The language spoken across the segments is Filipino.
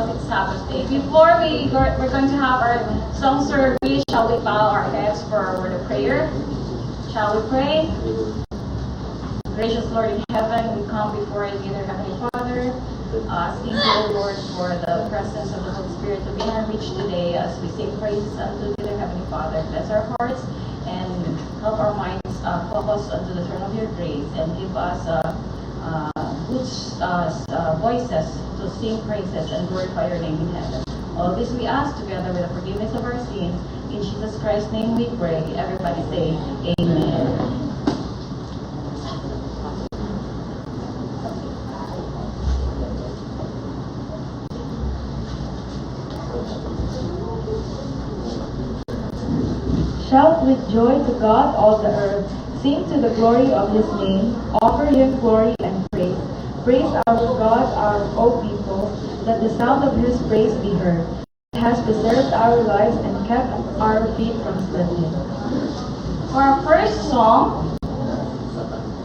because it's Sabbath day. Before we're going to have our song service, shall we bow our heads for a word of prayer? Shall we pray? Gracious Lord in heaven, we come before you, dear Heavenly Father, asking you, Lord, for the presence of the Holy Spirit to be in our midst today as we sing praises unto you, dear Heavenly Father. Bless our hearts and help our minds focus unto the throne of your grace and give us good voices to sing praises and glorify your name in heaven. All this we ask together with the forgiveness of our sins. In Jesus Christ's name we pray. Everybody say, Amen. Shout with joy to God, all the earth. Sing to the glory of his name. Offer him glory and praise. Praise our God, O people. Let the sound of his praise be heard. He has preserved our lives and kept our feet from slipping. For our first song,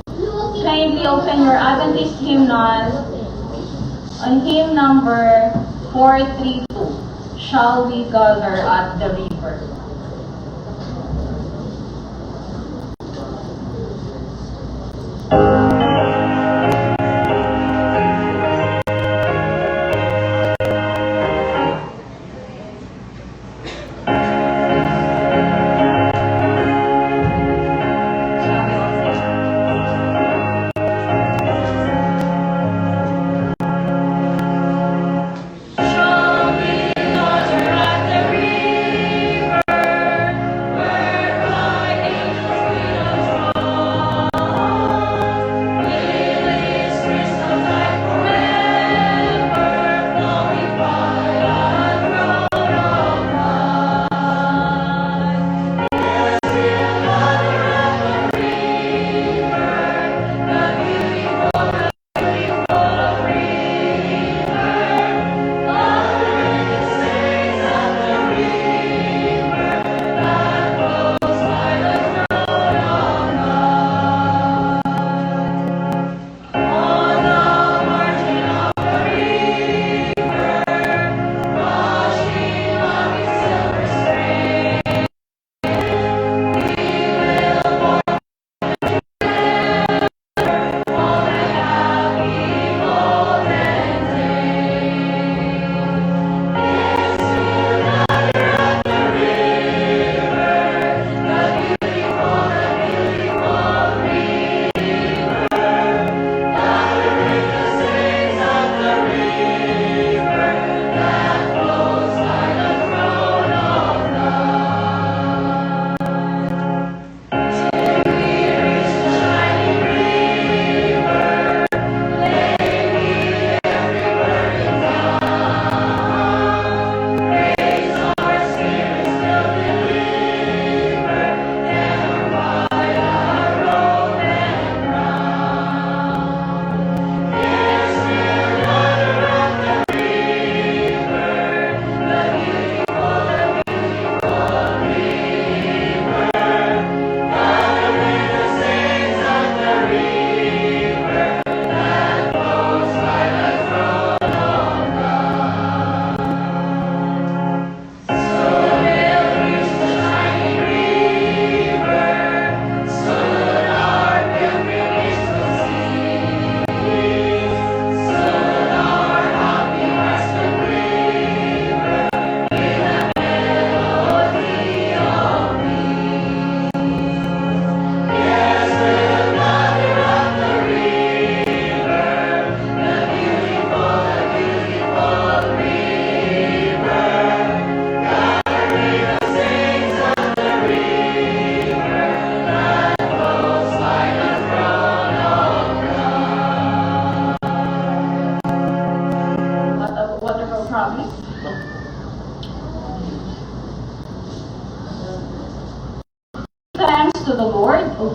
kindly open your Adventist hymnal on hymn number 432, Shall We Gather at the River?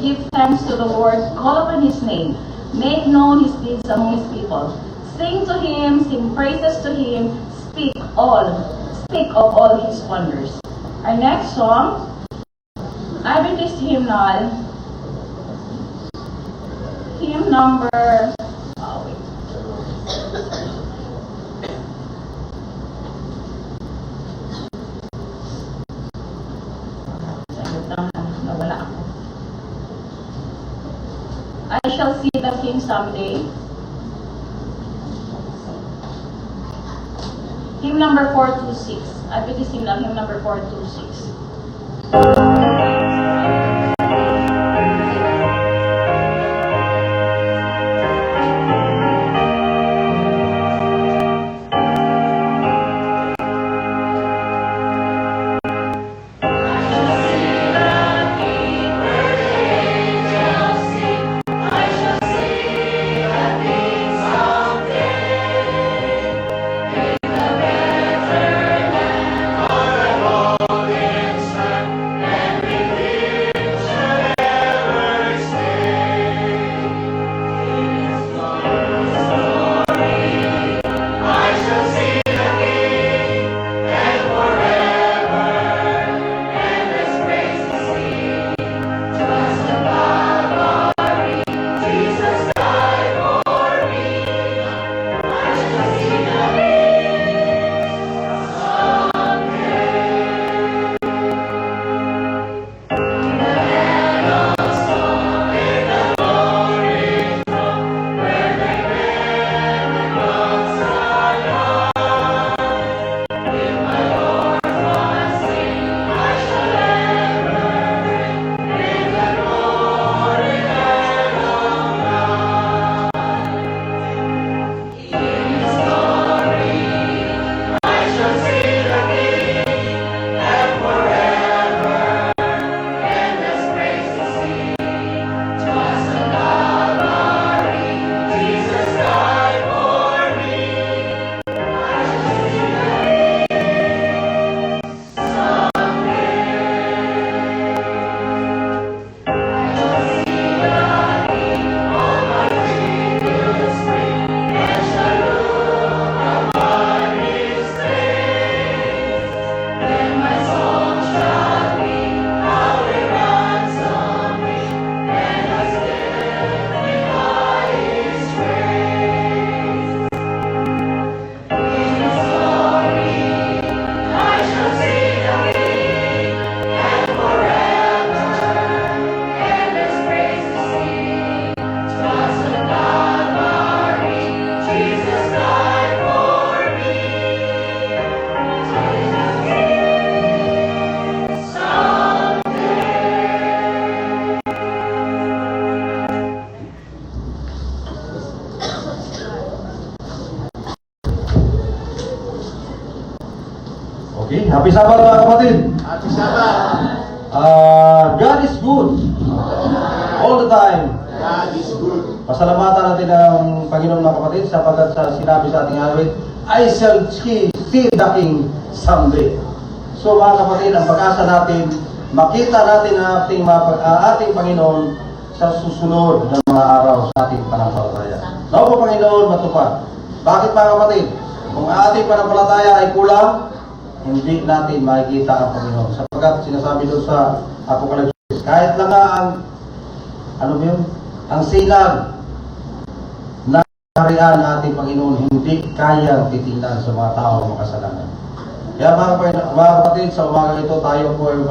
Give thanks to the Lord, call upon his name, make known his deeds among his people. Sing to him, sing praises to him, speak of all his wonders. Our next song, Adventist hymnal, hymn number I shall see the King someday. Hymn number 426. Adventist hymn number 426. Okay, happy Sabbath mga kapatid. Happy Sabbath. God is good all the time. God is good. Pasalamatan natin ang Panginoon mga kapatid sapagkat sa sinabi sa ating awit, I shall see the King someday. So mga kapatid, ang pag-asa natin, makita natin ang ating Panginoon sa susunod ng mga araw sa ating pananampalataya. Nawa po Panginoon matupad. Bakit mga kapatid? Kung ating pananampalataya ay kulang, hindi natin makikita ang Panginoon. Sapagkat sinasabi doon sa Apocalypse, kahit lang nga ang sinag na kaharian ng ating Panginoon, hindi kayang titingnan sa mga tao makasalanan. Kaya mga kapatid, sa umaga ito tayo po ay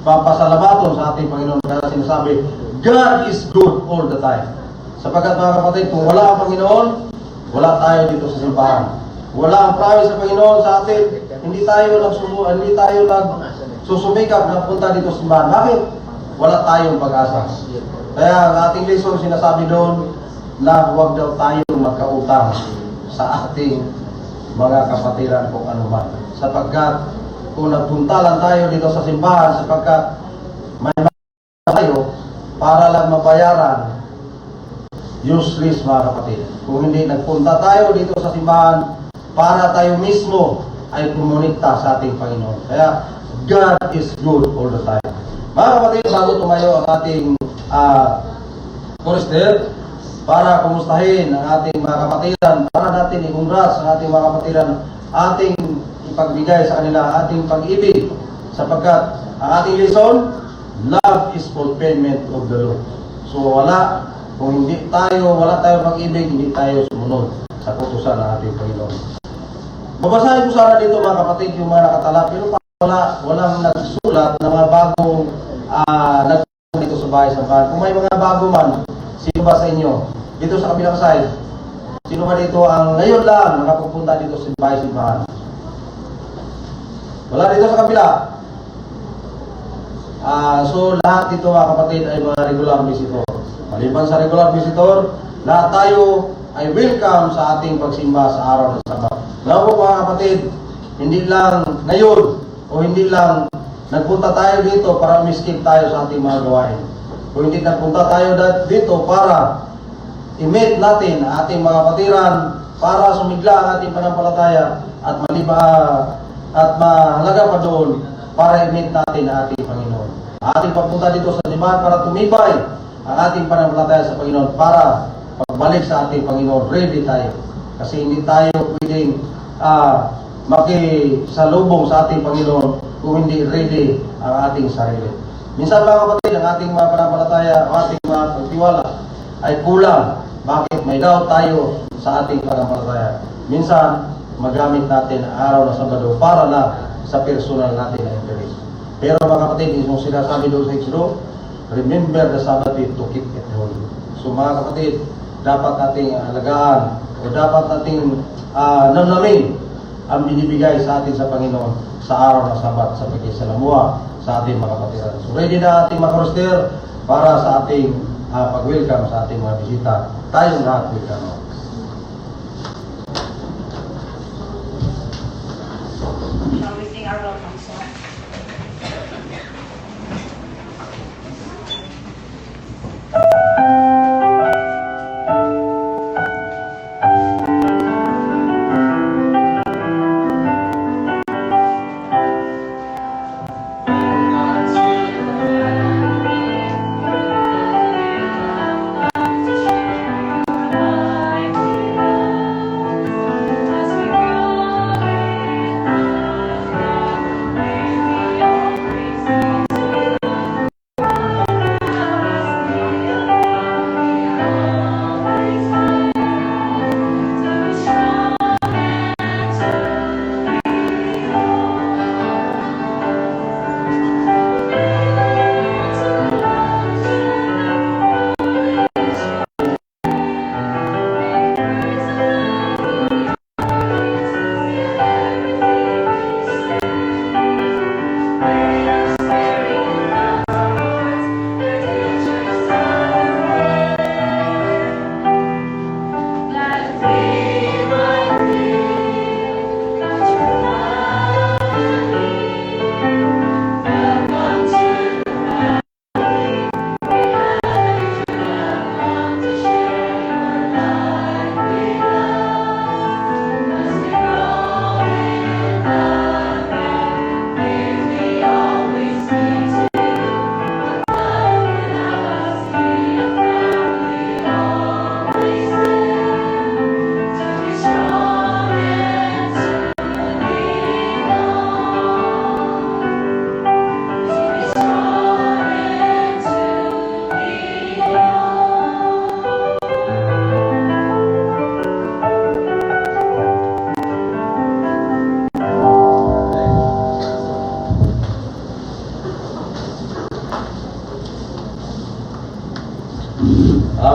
papasalamaton sa ating Panginoon. Kaya sinasabi, God is good all the time. Sapagkat mga kapatid, kung wala ang Panginoon, wala tayo dito sa simbahan. Wala ang promise sa Panginoon sa atin, hindi tayo nagsusumikap na punta dito sa simbahan. Bakit? Wala tayong pag-asa. Kaya ang ating lesson sinasabi doon na huwag daw tayong magkautang sa ating mga kapatiran kung ano man. Sapagkat kung nagpunta lang tayo dito sa simbahan, sapagkat may tayo para lang mabayaran, useless mga kapatid. Kung hindi nagpunta tayo dito sa simbahan para tayo mismo ay kumonikta sa ating Panginoon. Kaya God is good all the time. Mga kapatid, bago tumayo ang ating chorister para kumustahin ang ating mga kapatiran, para natin i-congrats ang ating mga kapatiran, ating ipagbigay sa kanila ating pag-ibig, sapagkat ang ating lesson, love is fulfillment of the law. So kung wala tayong pag-ibig, hindi tayo sumunod sa kutusan ng ating Panginoon. Babasahin ko sana dito mga kapatid yung mga nakatala, pero walang nagsulat na mga bagong dito sa bahay sa bahay. Kung may mga bago man, Sino ba sa inyo? Dito sa kabilang side, sino ba dito ang ngayon lang nakapupunta dito sa simbahan? Wala dito sa kabila. So lahat dito mga kapatid ay mga regular visitor. Maliban sa regular visitor, lahat tayo ay welcome sa ating pagsimba sa araw ng Sabat. Ngayon po mga kapatid, hindi lang ngayon o hindi lang nagpunta tayo dito para miskip tayo sa ating mga gawain. Kung hindi nagpunta tayo dito para i-meet natin ang ating mga kapatiran, para sumigla ang ating panampalataya at mahalaga pa doon para i-meet natin ang ating Panginoon. Ating pagpunta dito sa simbahan para tumibay ang ating panampalataya sa Panginoon, para pagbalik sa ating Panginoon, ready tayo. Kasi hindi tayo pwedeng makisalubong sa ating Panginoon kung hindi ready ang ating sarili. Minsan mga kapatid, ang ating mga panampalataya, ang ating mga pagtiwala ay kulang. Bakit? May doubt tayo sa ating panampalataya. Minsan, magamit natin ang araw ng Sabado para lang sa personal natin na interest. Pero mga kapatid, yung sinasabi doon sa Exodo, remember the Sabbath day to keep it holy. So mga kapatid, dapat nating alagaan o dapat nating namnamin ang binibigay sa atin sa Panginoon sa araw ng Sabat sa pagkisalamuha sa ating mga kapatiran. So ready na ating mga roster para sa ating pag-welcome sa ating mga bisita. Tayong lahat welcome. Shall we sing our welcome song?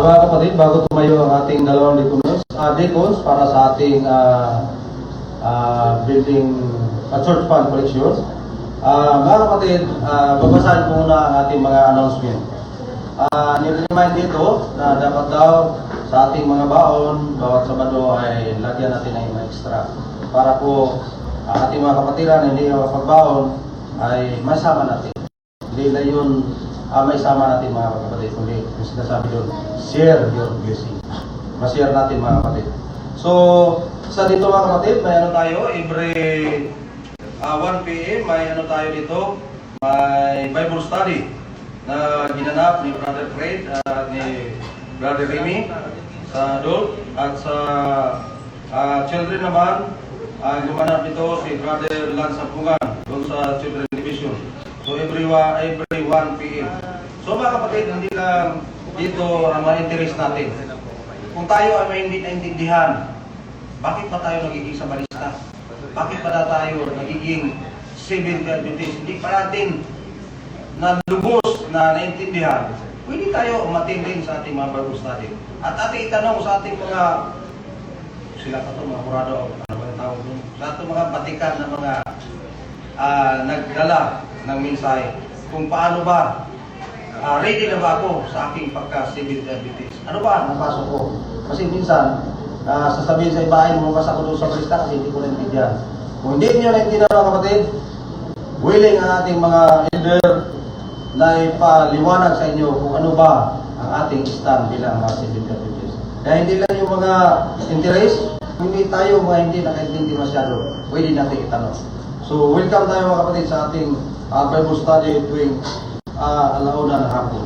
Mga kapatid, bago tumayo ang ating dalawang deacons para sa ating building church fund collection, mga kapatid, babasahin ko muna ang ating mga announcement. Niremind dito na dapat daw sa ating mga baon, bawat Sabado ay lagyan natin ng mga extra para po ating mga kapatiran hindi makapagbaon ay masama natin. Hindi na yun may sama natin mga kapatid, kundi yung sinasabi doon, share your blessing. Ma-share natin mga kapatid. So, sa dito mga kapatid, may ano tayo, every 1 p.m. may ano tayo dito, may Bible study na ginanap ni Brother Fred at ni Brother Remy sa adult, at sa children naman, gumanap ito si Brother Lance Sampungan doon sa Children Division. So every 1 p.m. So mga kapatid, hindi lang dito ang mga interest natin. Kung tayo ay may hindi naintindihan, bakit ba tayo nagiging sabalista? Bakit ba tayo nagiging Seventh-day Adventist? Hindi pa natin na lubos na naintindihan pwede tayo umatin din sa ating mga Bible study. At ating itanong sa ating mga, sila pa ito, mga kurado, ano ba yung tawag doon? Sa ating mga batikan na mga nagdala ng mensahe, kung paano ba, ready na ba ako sa aking pagka-civil diabetes? Ano ba napasok ko? Kasi minsan, sasabihin sa iba ay lumabas ako doon sa balista kasi hindi ko naintindihan. Kung hindi niyo naintindihan mga kapatid, willing ang ating mga elder na ipaliwanag sa inyo kung ano ba ang ating stand bilang mga civil diabetes. Kaya hindi lang yung mga interest, hindi tayo mga hindi nakaintindi masyado, pwede natin itanong. So, welcome tayo mga kapatid sa ating Bible study tuwing alauna ng hapon.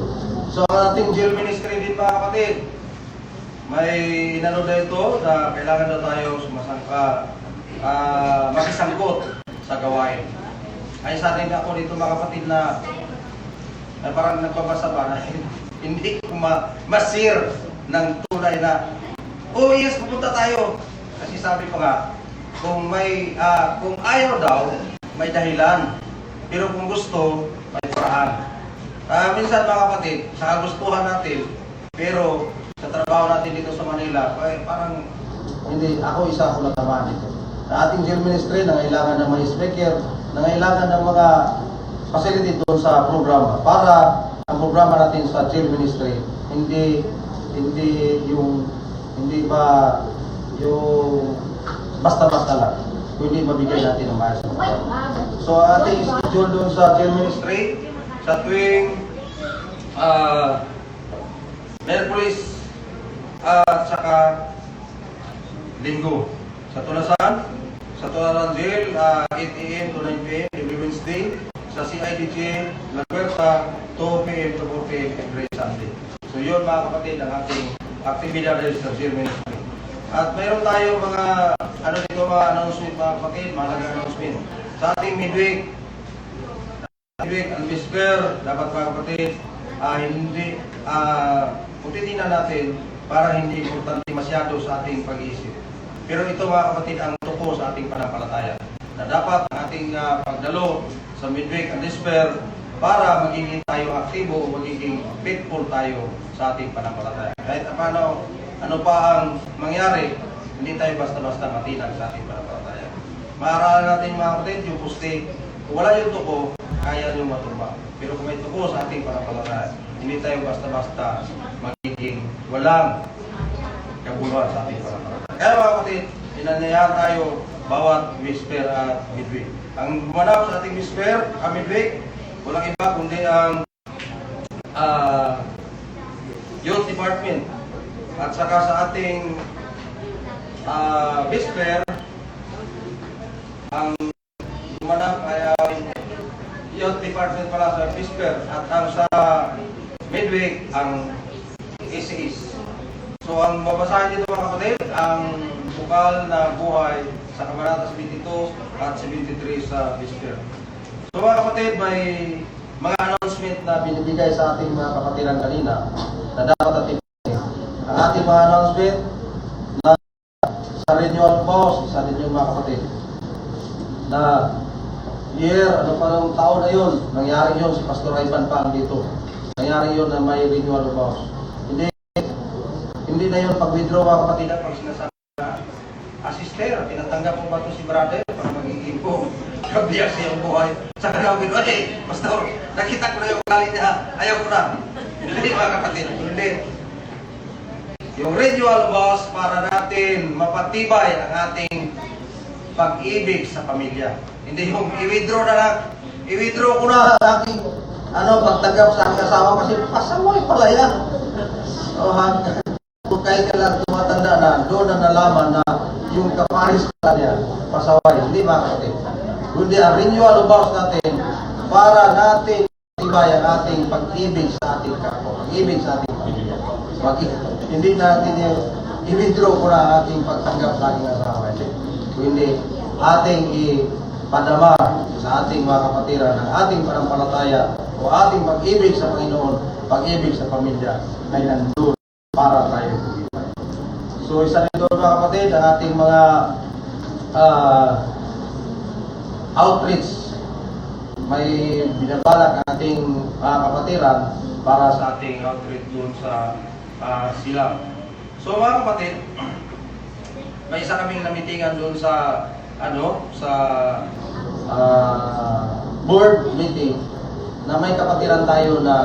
So, ang ating jail ministry din mga kapatid, may inano na ito na kailangan na tayo makisangkot sa gawain. Ay sa atin ako dito mga kapatid na parang nagpapasa ba na hindi ko masir ng tunay na, oh yes, pupunta tayo. Kasi sabi pa nga, kung ayaw daw, may dahilan. Pero kung gusto, may paraan. Minsan mga kapatid, sa kagustuhan natin, pero sa trabaho natin dito sa Manila, parang hindi, ako isa ako natamaan dito. Sa ating jail ministry, nangailangan ng mga speaker, nangailangan ng mga facility doon sa programa para ang programa natin sa jail ministry hindi basta-basta lang, kundi mabigay natin ng maayos. So ating schedule doon sa jail ministry sa tuwing Merkulis at saka Linggo. Sa Tunasan Jail, 8 a.m. to 9 p.m. every Wednesday. Sa CIDJ, La Puerta, 2 p.m. to 4 p.m. every Sunday. So yun mga kapatid, ang ating aktibidad sa jail ministry. At mayroon tayo mga, mga announcement mga kapatid, mahalagang announcement. Sa ating midweek, ang Vesper, dapat mga kapatid, putitingnan natin para hindi importante masyado sa ating pag-iisip. Pero ito mga kapatid ang tuko sa ating panampalataya na dapat ang ating pagdalo sa midweek and despair para magiging tayo aktibo o magiging faithful tayo sa ating panampalataya. Kahit ano pa ang mangyari, hindi tayo basta-basta matinag sa ating panampalataya. Maaralan natin mga kapatid yung puste, kung wala yung tuko, kaya nyo maturba. Pero kung may tuko sa ating panampalataya, hindi tayo basta-basta magiging walang kabuluhan sa ating panampalataya. Kaya mga kapatid, inanyayahan tayo bawat whisper at midweek. Ang gumanap sa ating whisper at midweek, walang iba kundi ang youth department. At saka sa ating whisper, ang gumanap ay youth department pala sa whisper at ang sa midweek ang ACS. So ang babasahin dito mga kapatid, ang bukal na buhay sa Kabanata 72 at 73 sa Whisper. So mga kapatid, may mga announcement na binibigay sa ating mga kapatiran kanina na dapat ating ang ating mga announcement na sa renewal post, isa din yung mga kapatid na ano pa ng taon na yun, nangyari yun si Pastor Ivan Pang dito. Nangyari yun na may renewal post. Hindi na yun pag-withdraw mga kapatid at pag sinasabi na sister, tinatanggap mo ba ito si brother para magiging po kabiyak sa iyong buhay. Sa kanawin, pastor, nakita ko na yung galing niya, ayaw ko na. Hindi mga kapatid, hindi. Yung renewal boss para natin mapatibay ang ating pag-ibig sa pamilya. Hindi yung i-withdraw na lang. I-withdraw ko na sa aking pagtanggap sa aking asawa kasi pasaway pala yan. Kahit ka lang tumatanda na doon na nalaman na yung kaparis ka niya, pasaway. Hindi ba kapatid? Kundi ang renewal vows natin para natin tibay ang ating pag-ibig sa ating kapwa, pag-ibig sa ating pamilya. Hindi natin yung i-withdraw ko na ang ating pagtanggap sa ating asawa. Kundi ating ipadama sa ating mga kapatiran ang ating panampalataya o ating pag-ibig sa Panginoon, pag-ibig sa pamilya ay nandun para tayo pumibay. So isa rin doon mga kapatid, ang ating mga outreach. May binabalak ang ating kapatiran para sa ating outreach doon sa Silang. So mga kapatid, may isa kaming namitingan doon sa board meeting na may kapatiran tayo na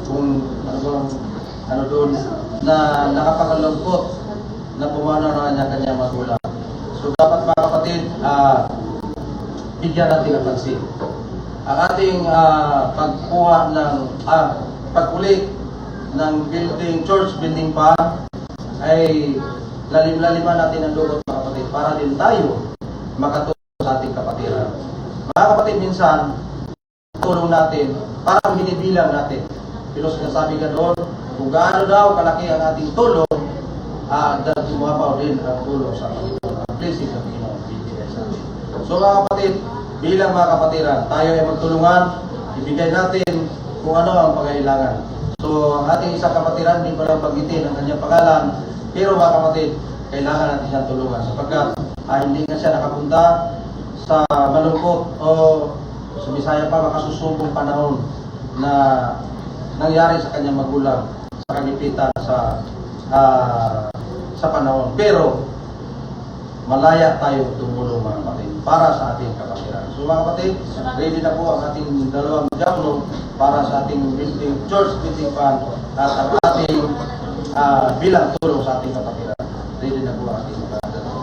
kung ano doon na nakapangalungkot na pumanaw na kanya magulang. So dapat mga kapatid, bigyan natin ng pansin. Ang ating pagkuha ng pag-ulit ng building, church building pa ay lalim-laliman natin ang loob mga kapatid para din tayo makatulong sa ating kapatiran. Mga kapatid, minsan tulong natin, parang binibilang natin. Pero sinasabi ka doon, kung gaano daw kalaki ang ating tulong, dahil sumapaw din ang tulong sa Panginoon. Ang blessing ng Panginoon bibigay sa atin. So mga kapatid, bilang mga kapatiran, tayo ay magtulungan, ibigay natin kung ano ang pangailangan. So ang ating isang kapatiran, hindi ko lang paggitin ang kanyang pangalan, pero mga kapatid, kailangan natin siyang tulungan sapagkat hindi nga siya nakapunta sa malungkot o sa Bisaya pa makasusubong panahon na nangyari sa kanyang magulang sa kagipitan sa panahon. Pero malaya tayo tumulong mga kapatid para sa ating kapatiran. So mga kapatid, ready na po ang ating dalawang diakono para sa ating building, church building fund at ang ating bilang tulong sa ating kapatiran. Ready na po ang ating mga dalawa.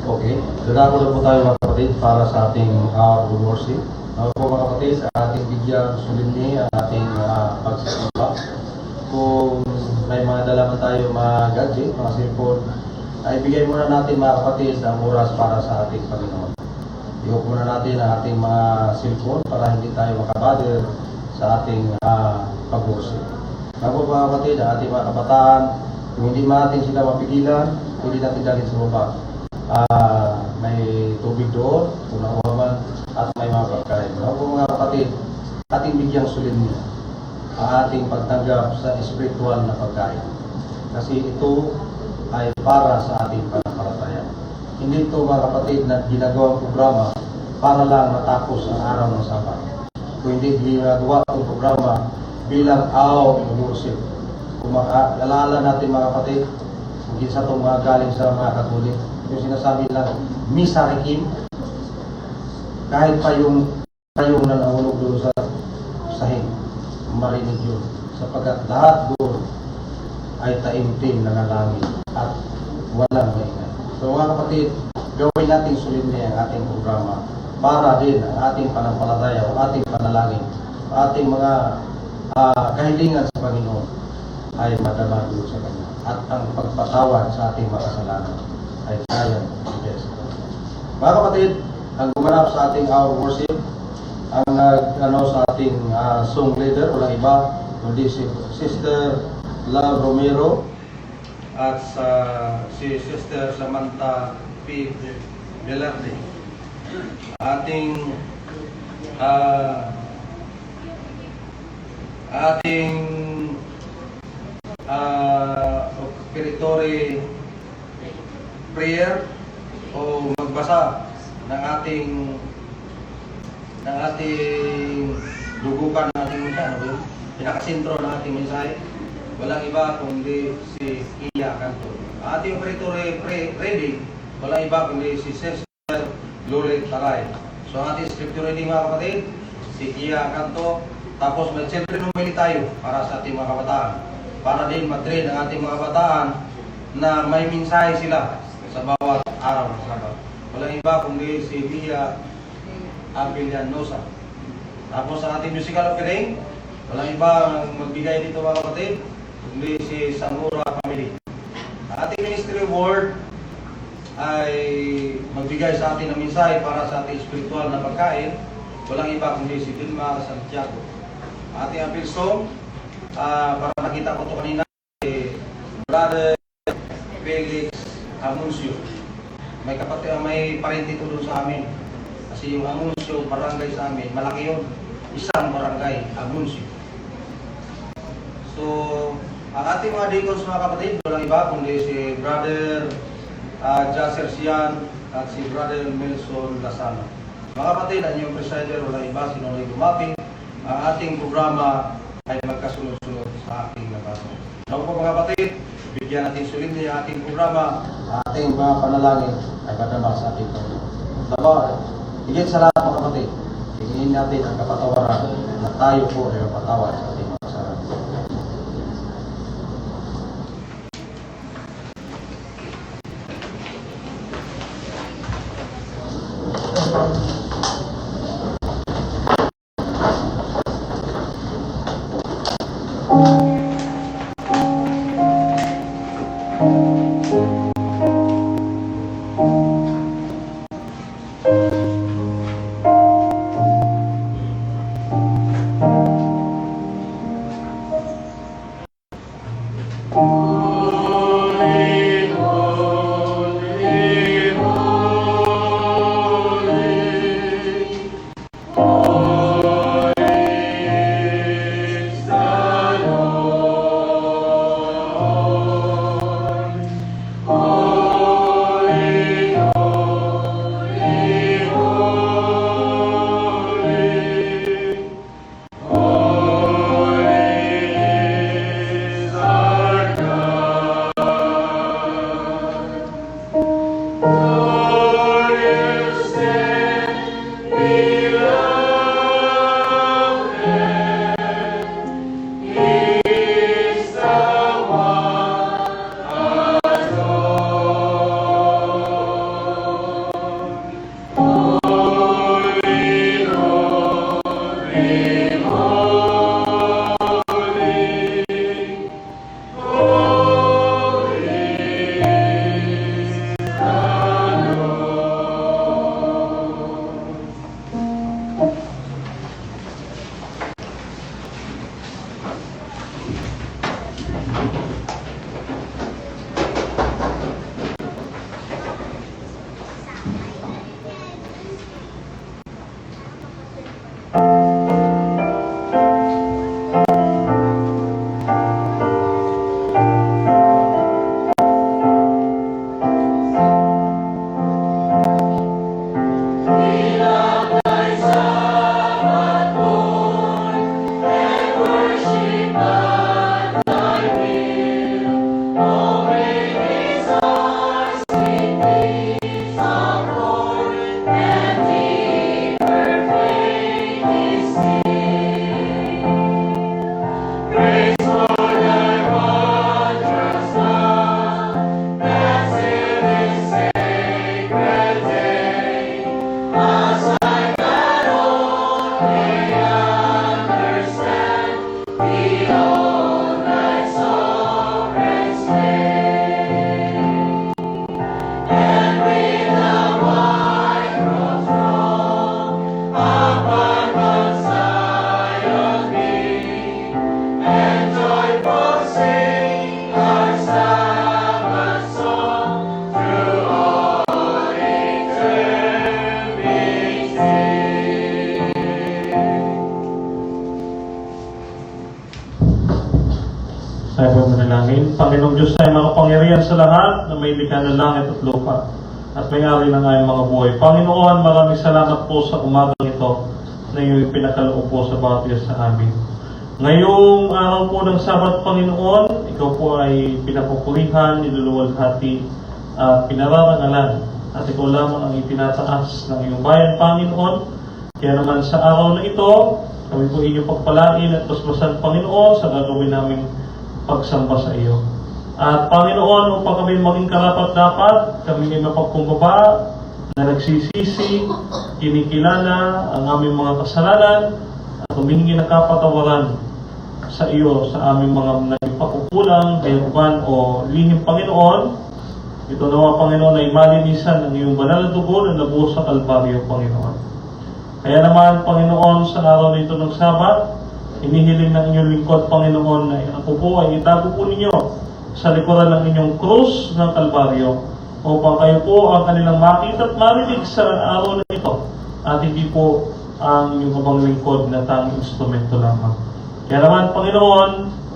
Okay, dadako na po tayo mga kapatid para sa ating good worship. Ako po mga kapatid, sa ating bigyan solemnly ang ating pagsasimba. Kung may mga dala man tayo mga gadget, mga cellphone, ay bigay muna natin mga kapatid ang oras para sa ating Panginoon. Iwan muna natin ang ating mga cellphone para hindi tayo makabother sa ating pag-worship. Ako mga kapatid, ang ating mga kabataan, kung hindi natin sila mapigilan, pwede natin dalhin sa baba. May tubig doon, kung nakuha man, at may mga pagkain. Ako mga kapatid, ating bigyang solemnly ang ating pagtanggap sa spiritual na pagkain. Kasi ito ay para sa ating pananampalataya. Hindi ito mga kapatid na ginagawang programa para lang matapos ang araw ng Sabat. Kung hindi ginagawa itong programa bilang aw ng worship. Kung alala natin mga kapatid, kung isa itong mga galing sa mga Katolik, yung sinasabi lang, Misa Requiem, kahit pa yung na nahulog doon sa sahig, marinig yun. sapagkat lahat doon ay taimtim na nalangin at walang maingay. So mga kapatid, gawin natin solemne ang ating programa para din ang ating panampalataya o ating panalangin, ating mga kahilingan sa Panginoon ay madama doon sa Kanya. At ang pagpatawad sa ating mga kasalanan ay kayang ibigay sa Kanya. Mga kapatid, ang gumanap sa ating hour worship, ang sa ating song leader, walang iba, kundi si Sister Love Romero at si Sister Samantha P. Velarde. Ating operatory prayer o magbasa ng ating dugukan ng ating mensahe, pinakasentro ng ating mensahe. Walang iba kundi si Iya Canto. Ating operatory reading, walang iba kundi si Sister Lolet Taray. So ating scripture reading mga kapatid, si Iya Canto. Tapos mag-children humili tayo para sa ating mga kabataan. Para din mag-train ang ating mga kabataan na may mensahe sila sa bawat araw ng Sabat. Walang iba kundi si Lia Abilianosa. Tapos ang ating musical offering, walang iba ang magbigay dito mga kapatid, kundi si Samura Family. Ang ating ministry award ay magbigay sa atin ng mensahe para sa ating spiritual na pagkain. Walang iba kundi si Vilma Santiago. Ang ating appeal song, para nakita ko ito kanina, si Brother Felix Amuncio. May kapatid, may parente ito doon sa amin. Kasi yung Amuncio, barangay sa amin, malaki yun. Isang barangay, Amuncio. So, ang ating mga deacons mga kapatid, walang iba kundi si Brother Jasser Sian at si Brother Melson Lasana. Mga kapatid, ang inyong presider, walang iba, sinunod Gumapi. Ang ating programa ay magkasunod-sunod sa ating nabasa. Naku po mga kapatid, bigyan natin solemne ang ating programa, ating mga panalangin ay madama sa ating Panginoon. Higit sa lahat mga kapatid, hingin natin ang kapatawaran na tayo po ay mapatawad sa ating mga kasalanan. Diyos ay makapangyarihan sa lahat na may likha ng langit at lupa at may-ari ng aming mga buhay. Panginoon, maraming salamat po sa umagang ito na iyong pinagkaloob po sa bawat isa sa amin. Ngayong araw po ng Sabat, Panginoon, ikaw po ay pinapupurihan, niluluwalhati at pinararangalan. At ikaw lamang ang itinataas ng iyong bayan, Panginoon. Kaya naman sa araw na ito, kami po inyong pagpalain at paspasan, Panginoon, sa gagawin naming pagsamba sa iyo. At Panginoon, upang kami maging karapat-dapat, kami ay mapagkumbaba na nagsisisi, kinikilala ang aming mga kasalanan at humihingi ng kapatawaran sa iyo sa aming mga nagpakukulang, kayuban o lihim, Panginoon. Ito nawa, Panginoon, ay malinisan ng iyong banal na dugo na nabuhos sa Kalbaryo, Panginoon. Kaya naman, Panginoon, sa araw nito ng Sabat, hinihiling ng inyong lingkod, Panginoon, na ako po ay itago po ninyo sa likuran ng inyong krus ng Kalbaryo upang kayo po ang kanilang makita at marinig sa araw na ito at hindi po ang inyong kabang lingkod na tanging instrumento lamang. Kaya naman, Panginoon,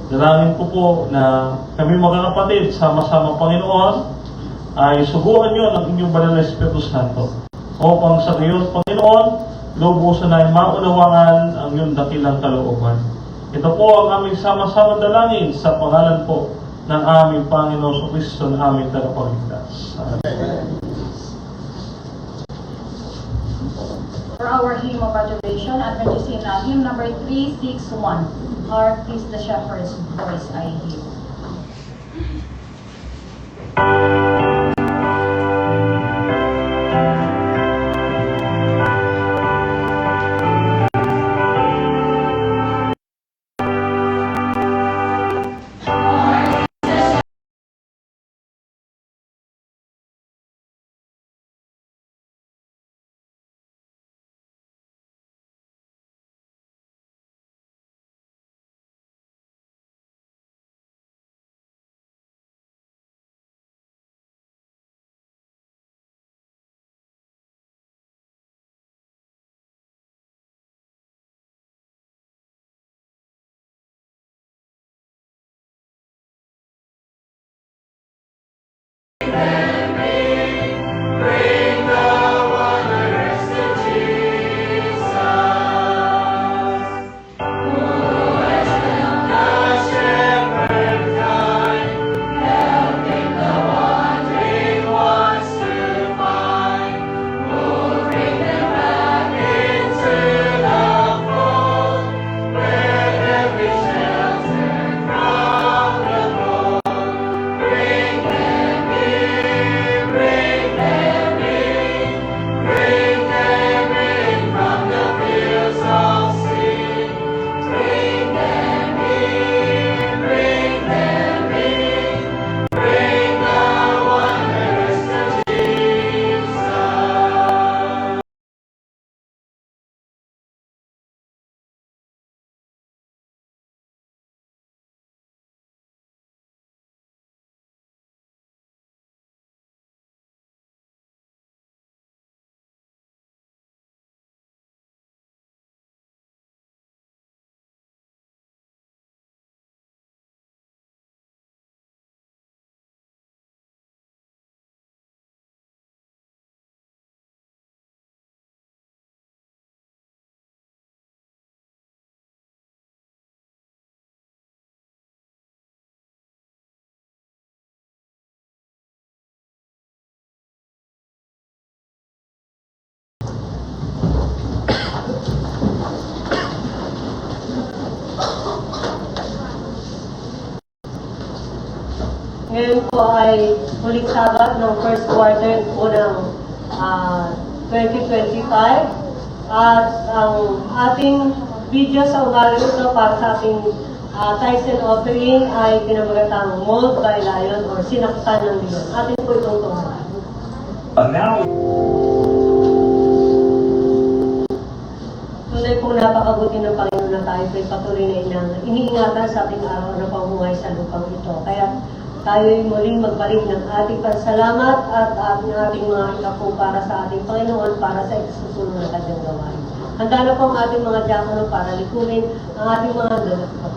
dalangin ko po na kami mga kapatid, sama-sama, Panginoon, ay subukan nyo ng inyong banal na Espiritu Santo upang sa gayon, Panginoon, lubusan na maunawaan ang iyong dakilang kalooban. Ito po ang aming sama-sama dalangin sa pangalan po ng aming Panginoon Kristo na aming tagapagligtas. For our hymn of adoration, Adventist hymn number 361. Hark is the shepherd's voice I hear. Ngayon po ay huling Sabat ng first quarter po ng 2025 at ang ating video sa umaga ito para sa ating tithes and offering ay pinamagatang Mold by Lion or Sinaktan ng Leon. Atin po itong tunghalan. Tunay pong napakabuti ng Panginoon na tayo ay patuloy na iniingatan sa ating araw na pamumuhay sa lupang ito. Kaya tayo'y muling magbalik ng ating pasalamat at ating mga inapo para sa ating Panginoon para sa isusunod na kanyang gawain. Handa na po ang ating mga diakono para likurin ang ating mga lalakas.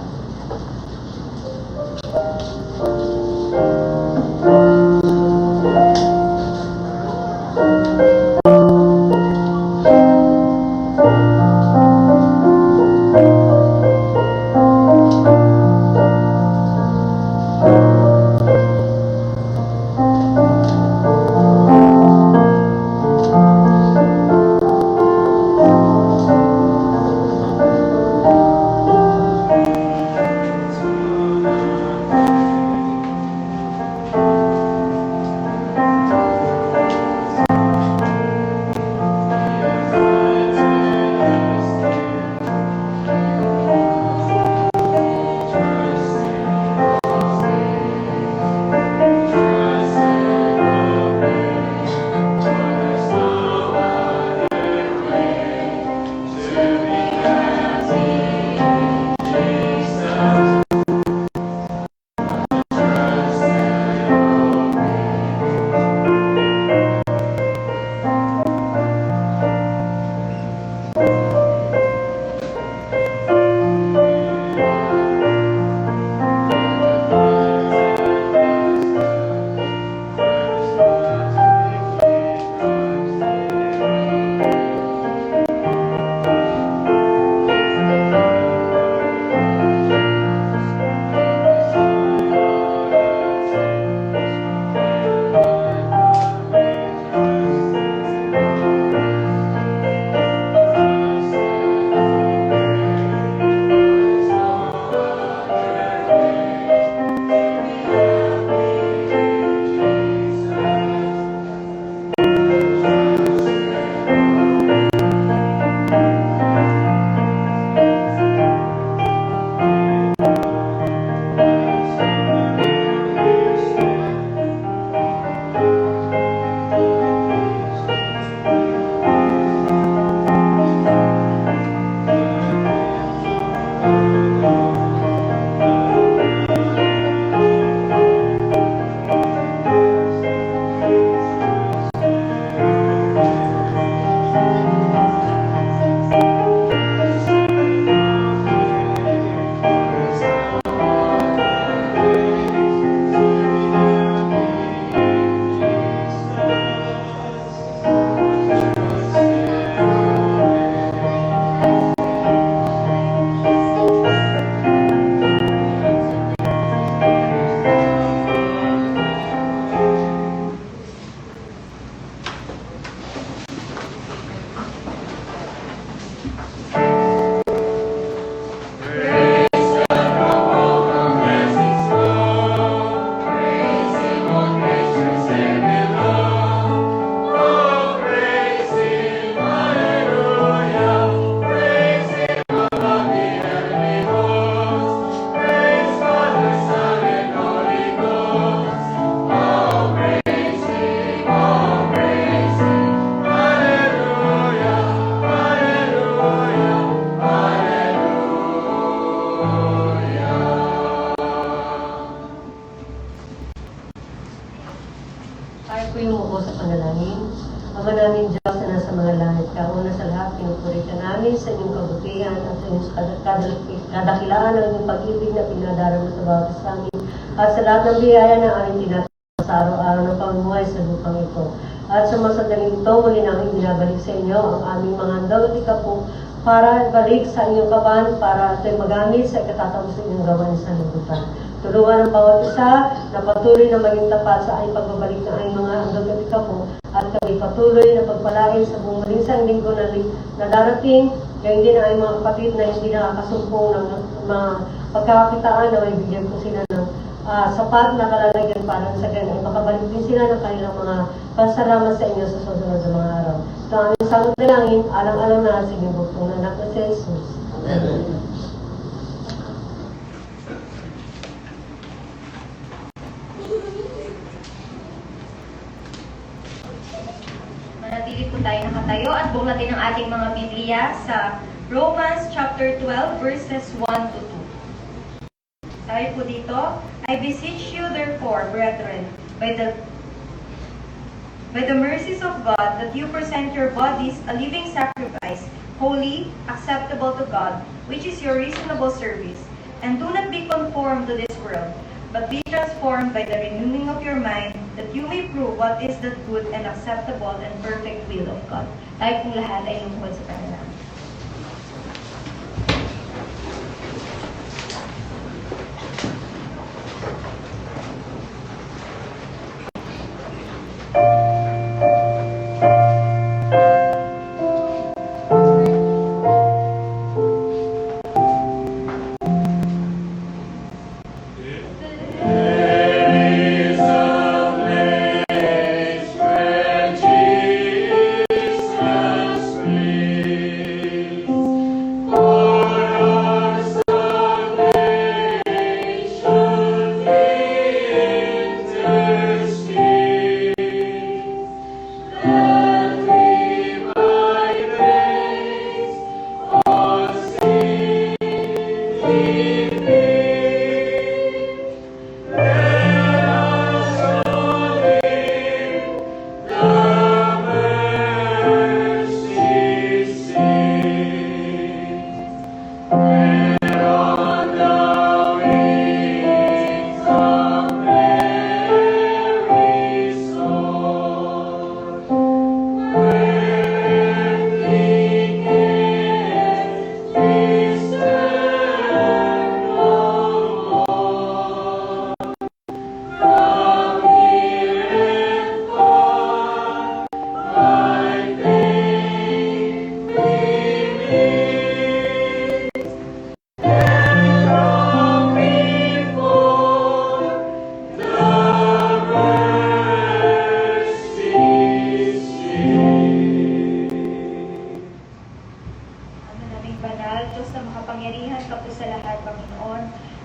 Ama namin Diyos na nasa mga langit ka, una sa lahat, pinupuri ka namin sa inyong kabutihan at sa inyong kadakilaan ng inyong pag-ibig na pinadarama sa bawat isa amin. At sa lahat ng biyaya na aming tinatanggap sa araw-araw ng pamumuhay sa lupang ito. At sa mga sandaling ito, muli namin binabalik sa inyo ang aming mga handog at ikapu para balik sa inyong kaban, para ito'y magamit sa ikatatapos sa inyong gawain sa libutan. Tulungan ang bawat isa na patuloy na maging tapat sa aming pagbabalik ng aming mga handog at ikapu at kami patuloy na pagpalain sa buong malinsang linggo na darating, gayon din ang aming mga kapatid na hindi nakakasumpong ng mga pagkakakitaan na may bigyan po sila ng sapat na kalalagyan para sa ganun ay makabalik din sila ng kanilang mga pasalamat sa inyo sa susunod na mga araw. Ito ang aming salot dalangin, alang-alang na sa inyong bugtong na anak na si Jesus. Amen. Manatili po tayo nakatayo at buklatin ang ating mga Biblia sa Romans chapter 12 verses 1 to 2. Sabi po dito, I beseech you therefore, brethren, by the mercies of God, that you present your bodies a living sacrifice, holy, acceptable to God, which is your reasonable service. And do not be conformed to this world, but be transformed by the renewing of your mind, that you may prove what is the good and acceptable and perfect will of God. Tayo pong lahat ay lungkod sa panalangin.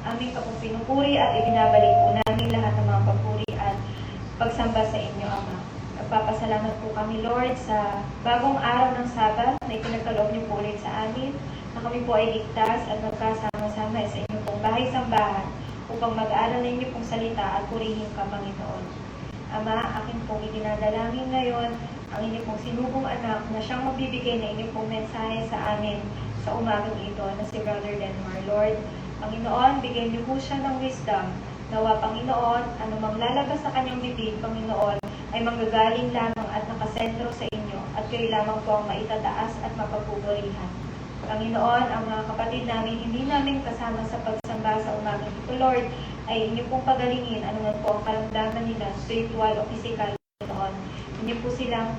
Aming ka pong pinupuri at ibinabalik po namin lahat ng mga papuri at pagsamba sa inyo, Ama. Nagpapasalamat po kami, Lord, sa bagong araw ng Sabat na ipinagkaloob niyo po ulit sa amin, na kami po ay ligtas at magkasama-sama sa inyong pong bahay-sambahan upang mag-aaral na inyo pong salita at purihin ka, Panginoon. Ama, akin pong idinadalangin ngayon ang inyong pong sinubong anak na siyang magbibigay na inyong pong mensahe sa amin sa umagang ito na si Brother Denmar. Lord, Panginoon, bigyan niyo po siya ng wisdom. Nawa, Panginoon, anumang lalabas sa kanyang bibig, Panginoon, ay manggagaling lamang at nakasentro sa inyo at kayo lamang po ang maitataas at mapagpupurihan. Panginoon, ang mga kapatid namin, hindi namin kasama sa pagsamba sa umagang ito, Lord, ay inyo pong pagalingin anuman po ang karamdaman nila, spiritual o physical, Panginoon. Inyo po silang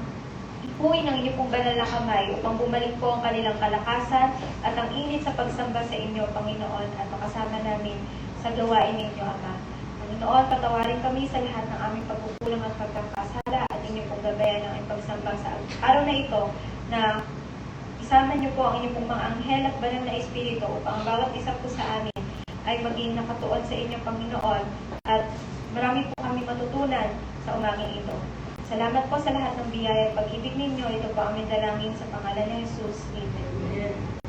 ipuin ang inyo pong banal na kamay upang bumalik po ang kanilang kalakasan at ang init sa pagsamba sa inyo, Panginoon, at makasama namin sa gawain ninyo, Ama. Panginoon, patawarin kami sa lahat ng aming pagkukulang at pagkakasala at inyo pong gabayan ng aming pagsamba sa araw na ito na isama niyo po ang inyong pong mga anghel at banal na espiritu upang ang bawat isa po sa amin ay maging nakatuon sa inyo, Panginoon, at marami po kami matutunan sa umagang ito. Salamat po sa lahat ng biyaya at pag-ibig ninyo. Ito po ang aming dalangin sa pangalan ni Jesus. Amen.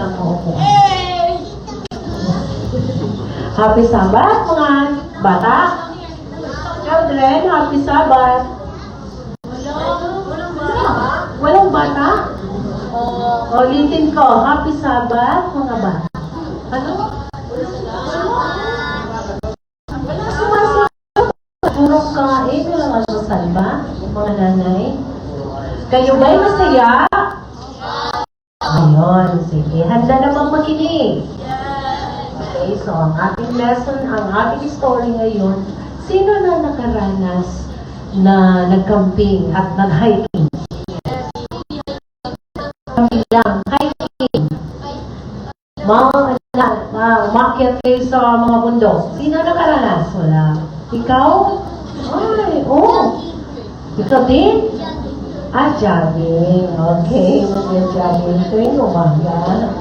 nakaupo. Happy Sabbath, mga bata. Children, Happy Sabbath. Walang bata? Ulitin ko, Happy Sabbath, mga bata. Ano? Puro kain, walang almusal ba? Mga nanay? Kayo ba'y masaya? Ayun, sige. Handa na bang makinig? Okay, so ang ating lesson, ang ating story ngayon, sino na nakaranas na nag-camping at nag-hiking? Kami lang, hiking. Umakyat kayo sa mga bundok. Sino nakaranas? Wala. Ikaw? Ay, oh. Ikaw din? Jogging. Okay, mag-jogging tuwing umaga.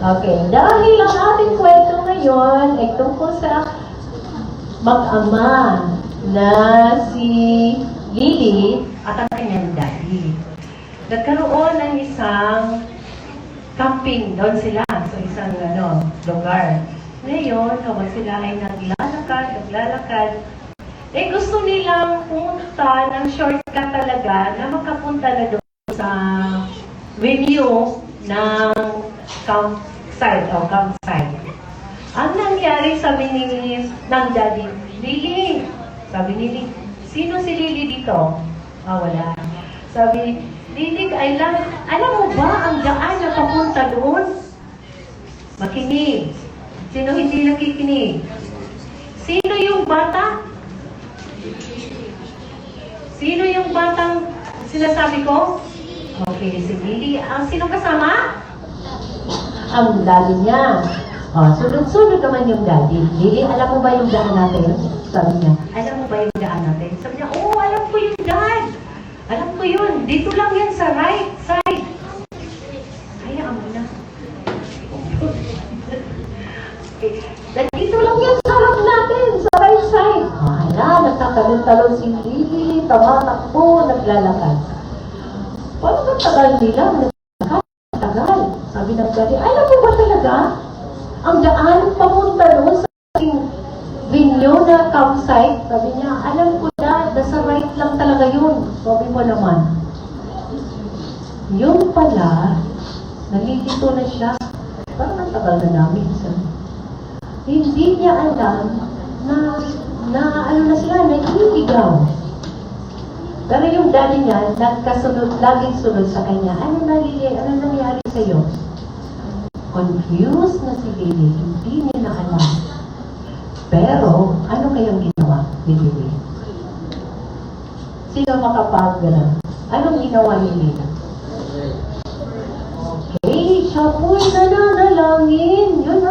Okay, dahil ang ating kwento ngayon ay tungkol sa mag-ama na si Lily at ang kanyang daddy. Nagkaroon ng isang camping doon sila sa isang lugar. Ngayon, habang sila ay naglalakad, eh gusto nilang pumunta ng shortcut talaga na makapunta na doon sa venue ng campsite. Ang nangyari, sabi ng daddy, Lily, sabi ni Lily, sino si Lily dito? Wala. Sabi, Lily, alam mo ba ang daan na papunta doon? Makinig. Sino hindi nakikinig? Sino yung bata? Sino yung batang sinasabi ko? Okay, si Lily. Sino kasama? Ang daddy niya. Sunod-sunod naman yung daddy. Lily, alam mo ba yung daan natin? Sabi niya, alam mo ba yung daan natin? Sabi niya, oo, alam ko yung daan. Alam ko yun. Dito lang yan sa right side. Hayaan mo na. Dito lang yan sa harap natin, sa right side. Nagtatalon-talon si Lily, tawa-takbo, naglalakad. Paano ba tagal nila? Tagal. Sabi ng daddy, alam mo ba talaga? Ang daan papunta doon sa ating venue na campsite, sabi niya, alam ko na, nasa right lang talaga yun. Sabi mo naman. Yung pala, nalilito na siya. Parang ang tagal na namin. Hindi niya alam na sila, nag-iigaw. Pero yung daddy niya, nagkasunod, laging sunod sa kanya. Ano nangyari sa'yo? Confused na si Lily, hindi niya na alam. Pero, ano kayang ginawa ni Lily? Sino makapag-gana? Anong ginawa ni Lily? Okay, siya po'y nananalangin. Yun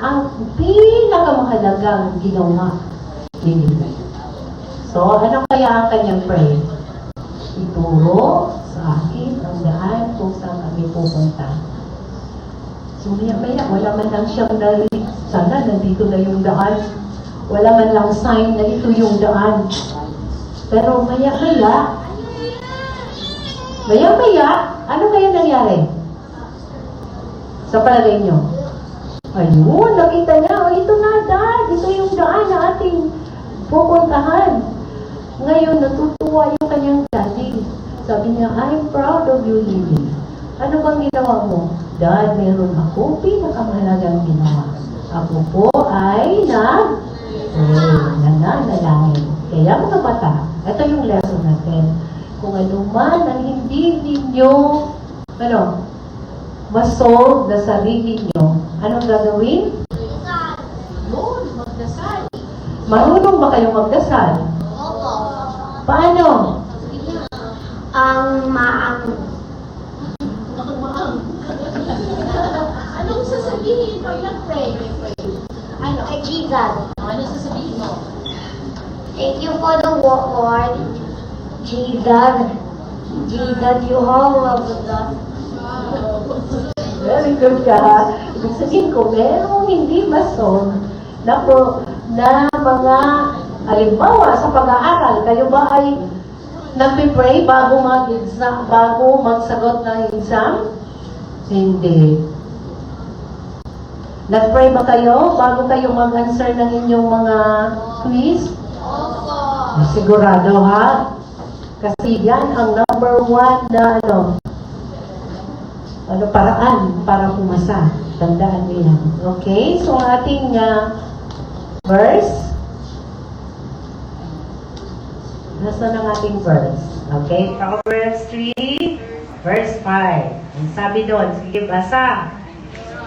ang pinakamahalagang ginawa ni Lily. So, ano kaya ang kanyang prayer? Ituro sa akin ang daan kung saan kami pupunta. So, maya, wala man lang siyang narinig. Sana, nandito na yung daan. Wala man lang sign na ito yung daan. Pero maya, ano kaya nangyari? Sa palagay niyo? Ayun, nakita niya, ito na dad, ito yung daan na ating pupuntahan. Ngayon, natutuwa yung kanyang daddy. Sabi niya, I'm proud of you, Lily. Ano bang ginawa mo? Dad, meron ako pinakamahalagang ginawa. Ako po ay nananalangin. Kaya mga bata, ito yung lesson natin. Kung ano man ang hindi ninyo, masolve na sarili nyo, anong gagawin? Magdasal. Marunong ba kayong magdasal? Opo. Paano? Anong sasabihin pag nag-pray? Kay Jesus. Ano sasabihin mo? Thank you for the Lord. Jesus, you have loved us. Very good ka. Ibig sabihin ko, merong hindi masolve na mga halimbawa sa pag-aaral. Kayo ba ay nagpipray bago magsagot ng exam? Hindi. Nag-pray ba kayo bago kayo mag-answer ng inyong mga quiz? Sigurado ha? Kasi yan ang number one na paraan para pumasa. Tandaan nyo yan. Okay? So, ating verse. Nasaan ang ating verse? Okay? Proverbs 3, verse 5. Ang sabi doon, sige, basa.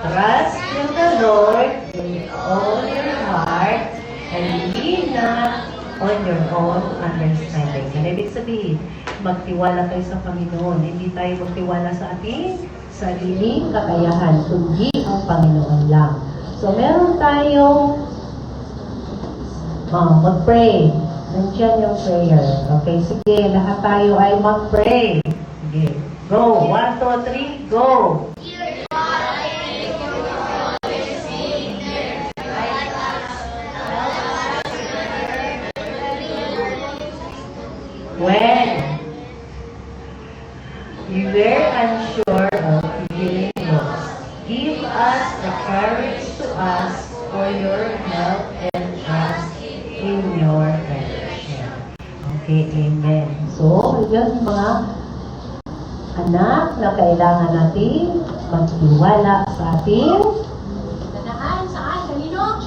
Trust in the Lord with all your heart and lean not on your own understanding. Ano ibig sabihin? Magtiwala kayo sa Panginoon. Hindi tayo magtiwala sa ating sariling kakayahan, kundi ang Panginoon lang. So, meron tayong mag-pray. Nandiyan yung prayer. Okay, sige, lahat tayo ay mag-pray. Sige, go. 1, 2, 3, go! When we were unsure of beginning books, give us the courage to ask for your help and trust in your direction. Okay, amen. So, yun mga anak na kailangan natin magtiwala sa ating Saan? Kanino?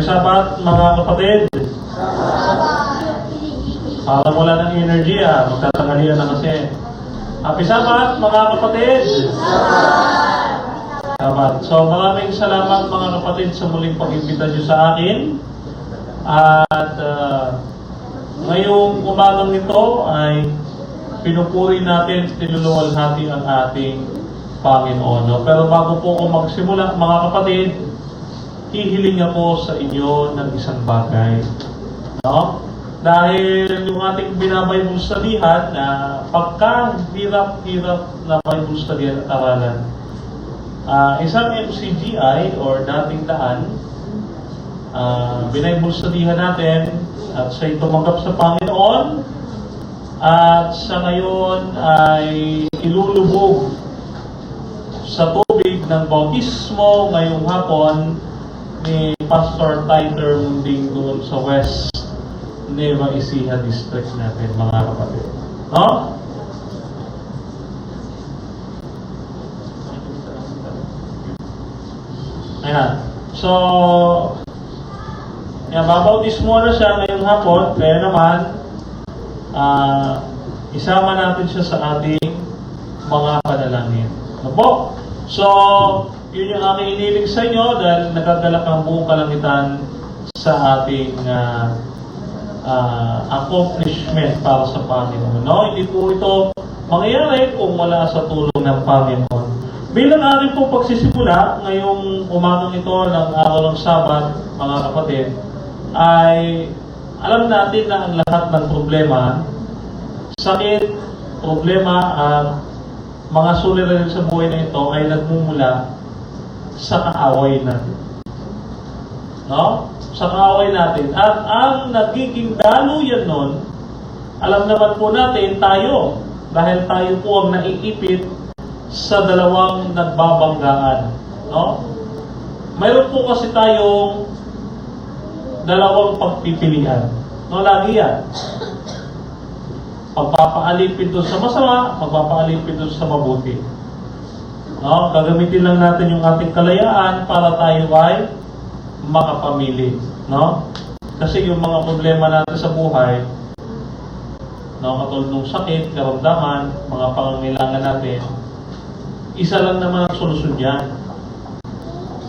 Sabat, mga kapatid. Para wala ng energy, magtatanghalian na kasi. Happy Sabat, mga kapatid. Sabat. So, maraming salamat mga kapatid sa muling pag-imbita niyo sa akin. At ngayong umagang ito ay pinupuri natin, tinuluwalhati ang ating Panginoon. No? Pero bago po ako magsimula, mga kapatid, hihiling ako sa inyo ng isang bagay. No? Dahil yung ating binabible studyhan na pagka-hirap-hirap na Bible study at aralan, isang MCGI or dating daan, binabible studyhan natin at siya'y tumanggap sa Panginoon at sa ngayon ay ilulubog sa tubig ng bautismo ngayong hapon ni Pastor Tyler Munding doon sa West Nueva Ecija District natin, mga kapatid. No? Ayan. So, babautismo na siya ngayong hapon, kaya naman, isama natin siya sa ating mga panalangin. Ano po? So, yun yung aking iniling sa inyo dahil nagagalak ang buong kalangitan sa ating accomplishment para sa Panginoon. No? Hindi po ito mangyayari kung wala sa tulong ng Panginoon. Bilang aking po pagsisimula ngayong umagang ito ng araw ng Sabat, mga kapatid, ay alam natin na ang lahat ng problema, sakit, problema at mga suliranin sa buhay na ito ay nagmumula sa kaaway natin. No? Sa kaaway natin. At ang nagiging daluyan nun, alam naman po natin tayo. Dahil tayo po ang naiipit sa dalawang nagbabanggaan. No? Mayroon po kasi tayong dalawang pagpipilian. No, lagi yan. Pagpapaalipin doon sa masama, pagpapaalipin doon sa mabuti. No? Gagamitin lang natin yung ating kalayaan para tayo ay makapamili. No? Kasi yung mga problema natin sa buhay, no, katulad ng sakit, karamdaman, mga pangangailangan natin, isa lang naman ang solusyon yan.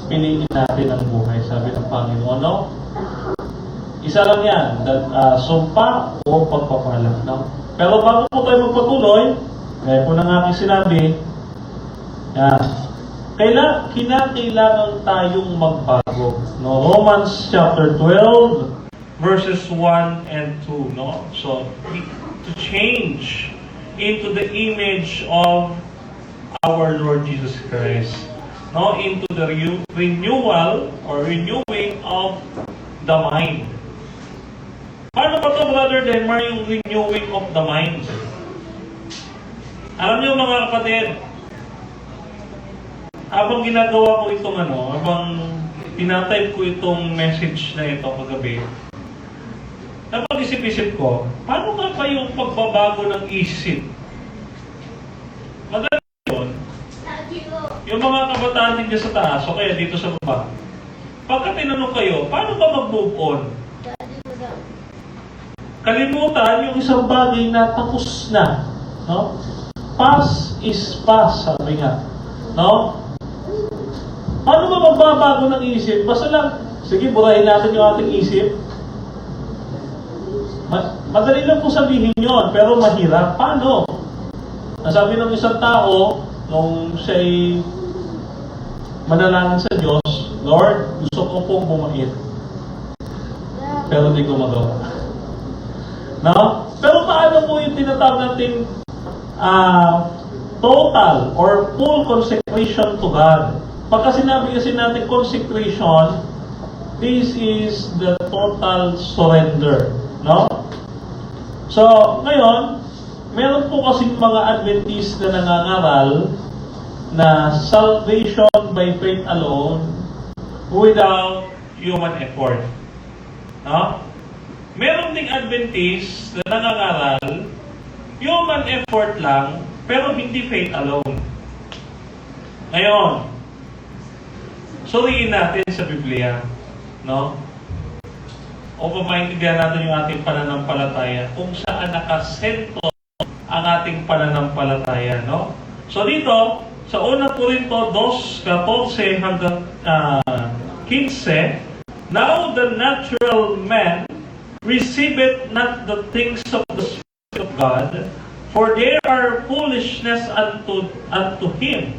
Piliin natin ang buhay, sabi ng Panginoon. No? Isa lang yan, sumpa o pagpapala. No? Pero bago po tayo magpatuloy, gaya po ng aking sinabi, kinakailangan tayong magbago. No? Romans chapter 12, verses 1 and 2. No? So, to change into the image of our Lord Jesus Christ. No? Into the renewal or renewing of the mind. Paano ba ito, Brother Denmar, yung renewing of the mind? Alam niyo mga kapatid, habang ginagawa ko itong habang tinatype ko itong message na ito kagabi, napag-isip-isip ko, paano nga ba yung pagbabago ng isip? Madali yun. Yung mga kabataan din sa taas, o kaya dito sa baba, pagka tinanong kayo, paano ba mag-move on? Kalimutan yung isang bagay na tapos na. No? Past is past, sabi nga. No? Paano ba magbabago ng isip? Basta lang, sige, burahin natin yung ating isip. Madali lang po sabihin yun, pero mahirap. Paano? Nasabi ng isang tao, nung siya'y manalangin sa Diyos, Lord, gusto ko pong bumait. Pero di ko magawa. No? Pero paano po yung tinatawag natin total or full consecration to God? Pagka sinabi kasi natin consecration, this is the total surrender. No? So, ngayon, meron po kasing mga Adventist na nangangaral na salvation by faith alone without human effort. No? Meron ding Adventist na nangangaral human effort lang pero hindi faith alone. Ngayon, suriin natin sa Biblia, no? upang maintindihan natin yung ating pananampalataya, kung saan nakasentro ang ating pananampalataya, no? So dito, sa unang Korinto 2:14 hanggang 15, now the natural man receiveth not the things of the Spirit of God, for they are foolishness unto him,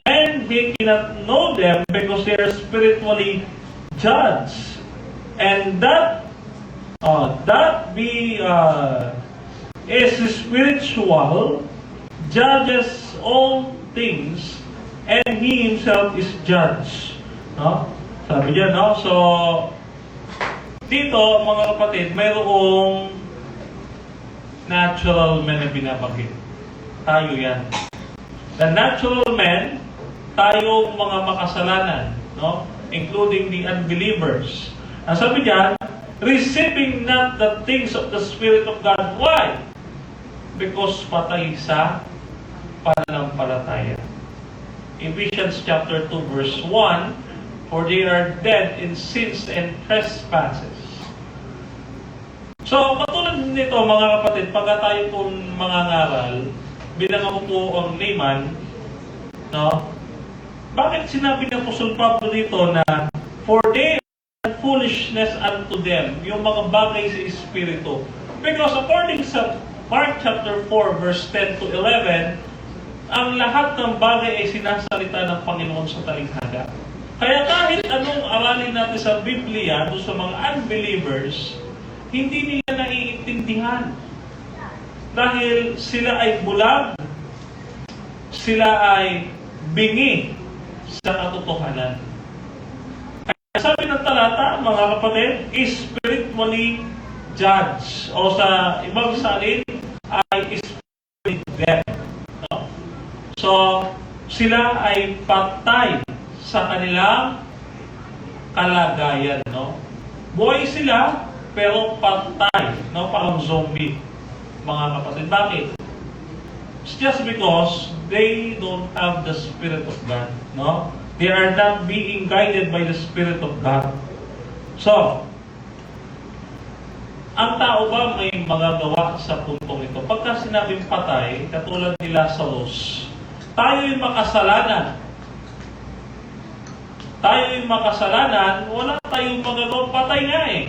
and he cannot know them because they are spiritually judged. And that is spiritual, judges all things, and he himself is judged. No? Sabi niya, no? So, dito, mga kapatid, mayroong natural man na binabagay. Tayo yan. The natural man, tayo mga makasalanan, no? Including the unbelievers. Ang sabi niya, receiving not the things of the Spirit of God. Why? Because patay sa pananampalataya. Ephesians chapter 2 verse 1, for they are dead in sins and trespasses. So, katulad nito mga kapatid, pagka tayo po mga ngaral, bilang ako po ang layman, no? Bakit sinabi ng Apostol Pablo dito na for they are foolishness unto them, yung mga bagay sa Espiritu? Because according sa Mark chapter 4 verse 10 to 11, ang lahat ng bagay ay sinasalita ng Panginoon sa talinghaga. Kaya kahit anong aralin natin sa Biblia doon sa mga unbelievers, hindi nila naiintindihan. Dahil sila ay bulag, sila ay bingi sa katotohanan. Kaya sabi ng talata, mga kapatid, spiritually judged, o sa ibang salin ay spiritually dead. No? So, sila ay patay sa kanilang kalagayan. No? Buhay sila, pero patay. No? Parang zombie, mga kapatid. Bakit? It's just because they don't have the Spirit of God. No? They are not being guided by the Spirit of God. So, ang tao ba may magagawa sa puntong ito? Pagka sinabing patay, katulad ni Lazarus, tayo'y makasalanan. Tayo'y makasalanan, wala tayong magagawa. Patay nga eh.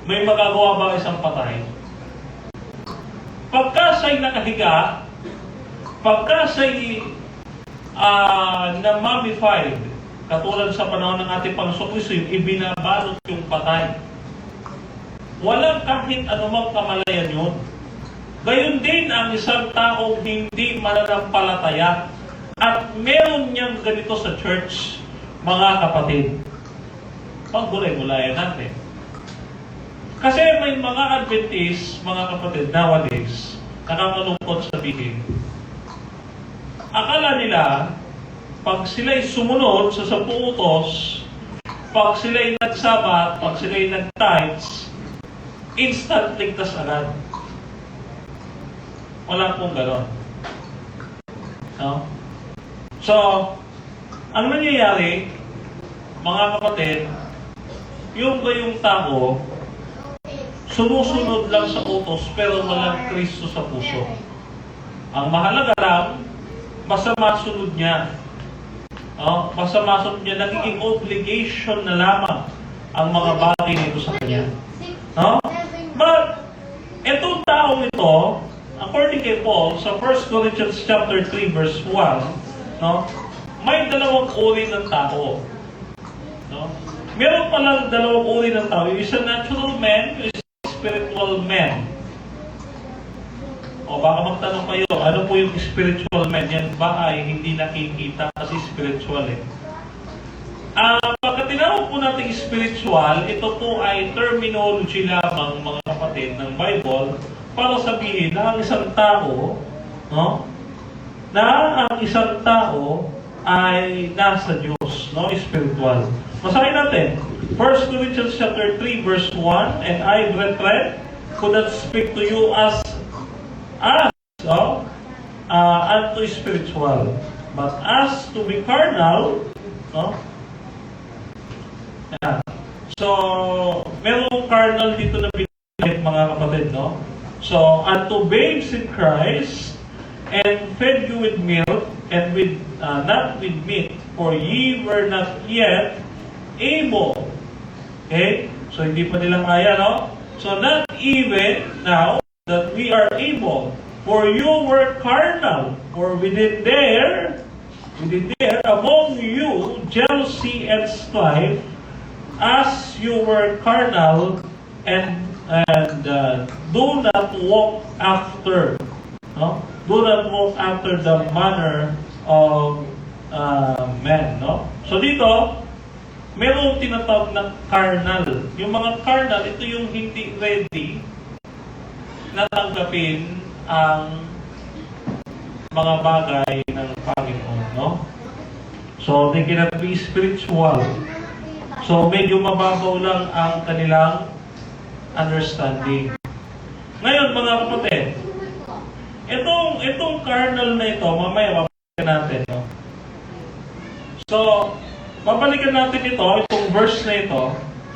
May magagawa ba isang patay? Pagka siya'y nakahiga, pagka siya'y na-mummified, katulad sa panahon ng ating Panginoon Kristo, ibinabalot yung patay. Walang kahit anumang kamalayan yun. Gayon din ang isang taong hindi mananampalataya. At meron niyang ganito sa church, mga kapatid. Paggulay-gulayan natin. Kasi may mga Adventist, mga kapatid, nowadays, nakakalungkot sabihin. Akala nila, pag sila'y sumunod sa 10 utos, pag sila'y nagsabat, pag sila'y nag-tithes, instant ligtas agad. Wala pong gano'n. No? So, ang nangyayari, mga kapatid, yung tao, sumusunod lang sa utos, pero walang Kristo sa puso. Ang mahalaga lang, basta masunod niya. No? Basta masunod niya, nagiging obligation na lamang ang mga bagay nito sa kanya. No? But, itong taong ito, according kay Paul, sa 1 Corinthians chapter 3 verse 1, no, may dalawang uri ng tao. No? Meron palang dalawang uri ng tao. Yung isang natural man, yung isang spiritual man. O baka magtanong kayo, ano po yung spiritual man? Yan ba ay hindi nakikita kasi spiritual eh? Pagka tinawag po natin spiritual, ito po ay terminology lamang, mga kapatid, ng Bible para sabihin na ang isang tao, no? Na ang isang tao ay nasa Diyos, no? Spiritual. Basahin natin. 1 Corinthians chapter 3 verse 1, and I, brethren, could not speak to you as unto spiritual, but as to be carnal, no? So, merong carnal dito na binigay, mga kapatid, no? So, unto babes in Christ, and fed you with milk, and with not with meat, for ye were not yet able. Okay? So, hindi pa nila kaya, no? So, not even now that we are able. For you were carnal, for within there among you jealousy and strife, as you were carnal, and do not walk after, no? Do not walk after the manner of men, no? So dito, mayroong tinatawag na carnal. Yung mga carnal, ito yung hindi ready na tanggapin ang mga bagay ng Panginoon, no? So, they cannot be spiritual. So, medyo mababaw lang ang kanilang understanding. Ngayon, mga kapatid, itong carnal na ito, mamaya babalikan natin, no? So, babalikan natin itong verse na ito,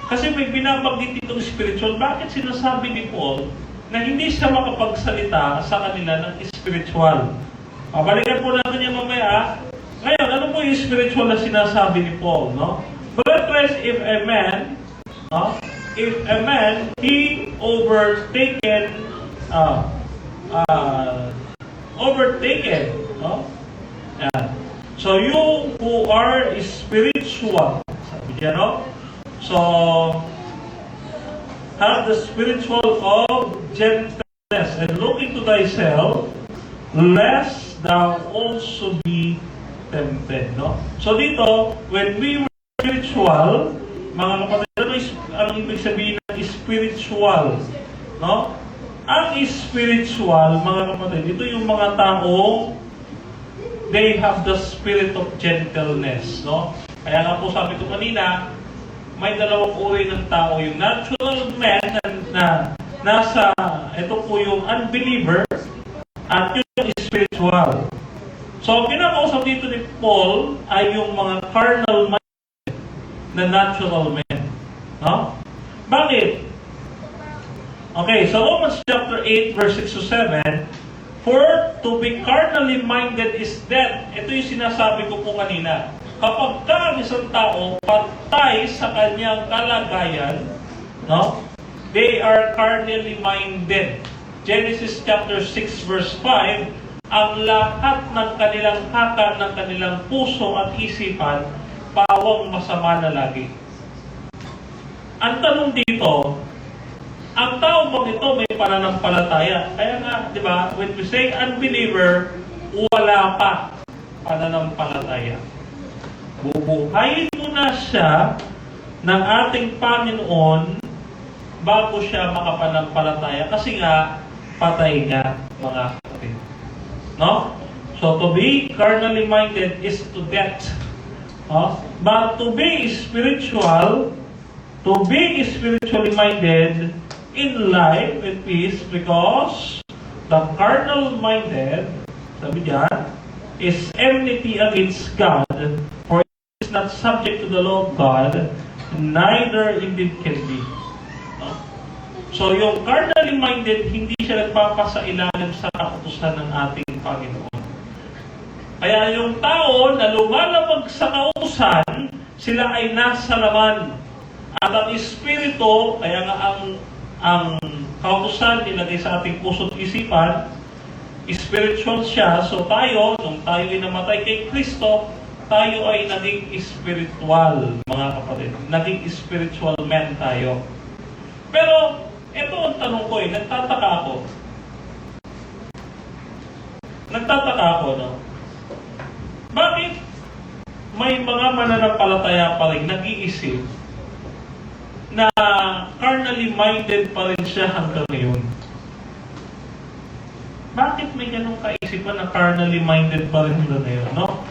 kasi may binabanggit itong spiritual. Bakit sinasabi ni Paul na hindi siya makapagsalita sa kanila ng spiritual? Babalikan po natin yan mamaya. Ngayon, ano po yung spiritual na sinasabi ni Paul, no? Brethren, if a man, he overtaken, no? Yan. So, you who are spiritual, sabi niya, no? So, have the spiritual of gentleness, and look into thyself, lest thou also be tempted, no? So dito, when we were spiritual, mga kapatid, ano ibig sabihin ng spiritual, no? Ang spiritual, mga kapatid, ito yung mga taong they have the spirit of gentleness, no? Kaya nga po sabi ko kanina, may dalawang uri ng tao, yung natural man na nasa, ito po yung unbeliever, at yung spiritual. So, kinakausap dito ni Paul ay yung mga carnal minded na natural men. No? Bakit? Okay, so Romans chapter 8, verse 6 to 7, for to be carnally minded is death. Ito yung sinasabi ko po kanina. Kapag ang isang tao patay sa kanyang kalagayan, no? They are carnally minded. Genesis chapter 6 verse 5, ang lahat ng kanilang haka, ng kanilang puso at isipan, pawang masama na lagi. Ang tanong dito, ang tao bang ito may pananampalataya? Kaya nga, di ba, when we say unbeliever, wala pa pananampalataya. Bubuhayin muna siya ng ating Panginoon bago siya makapanampalataya. Kasi nga, patay nga, mga kapatid. No? So, to be carnally minded is to death. No? But to be spiritually minded in life and peace, because the carnal minded, sabi diyan, is enmity against God, for it is not subject to the law of God, neither indeed can be. So, yung carnally minded, hindi siya nagpapasailalim sa kautusan ng ating Panginoon. Kaya yung tao na lumalabag sa kautusan, sila ay nasa laman. At ang Espiritu, kaya nga ang kautusan nilagay sa ating puso't isipan, spiritual siya. So tayo, nung tayo ay namatay kay Kristo, tayo ay naging spiritual, mga kapatid. Naging spiritual man tayo. Pero, ito ang tanong ko nagtataka ako, no? Bakit may mga mananampalataya pa rin nag-iisip na carnally minded pa rin siya hanggang ngayon? Bakit may ganong kaisipan na carnally minded pa rin hanggang ngayon, no?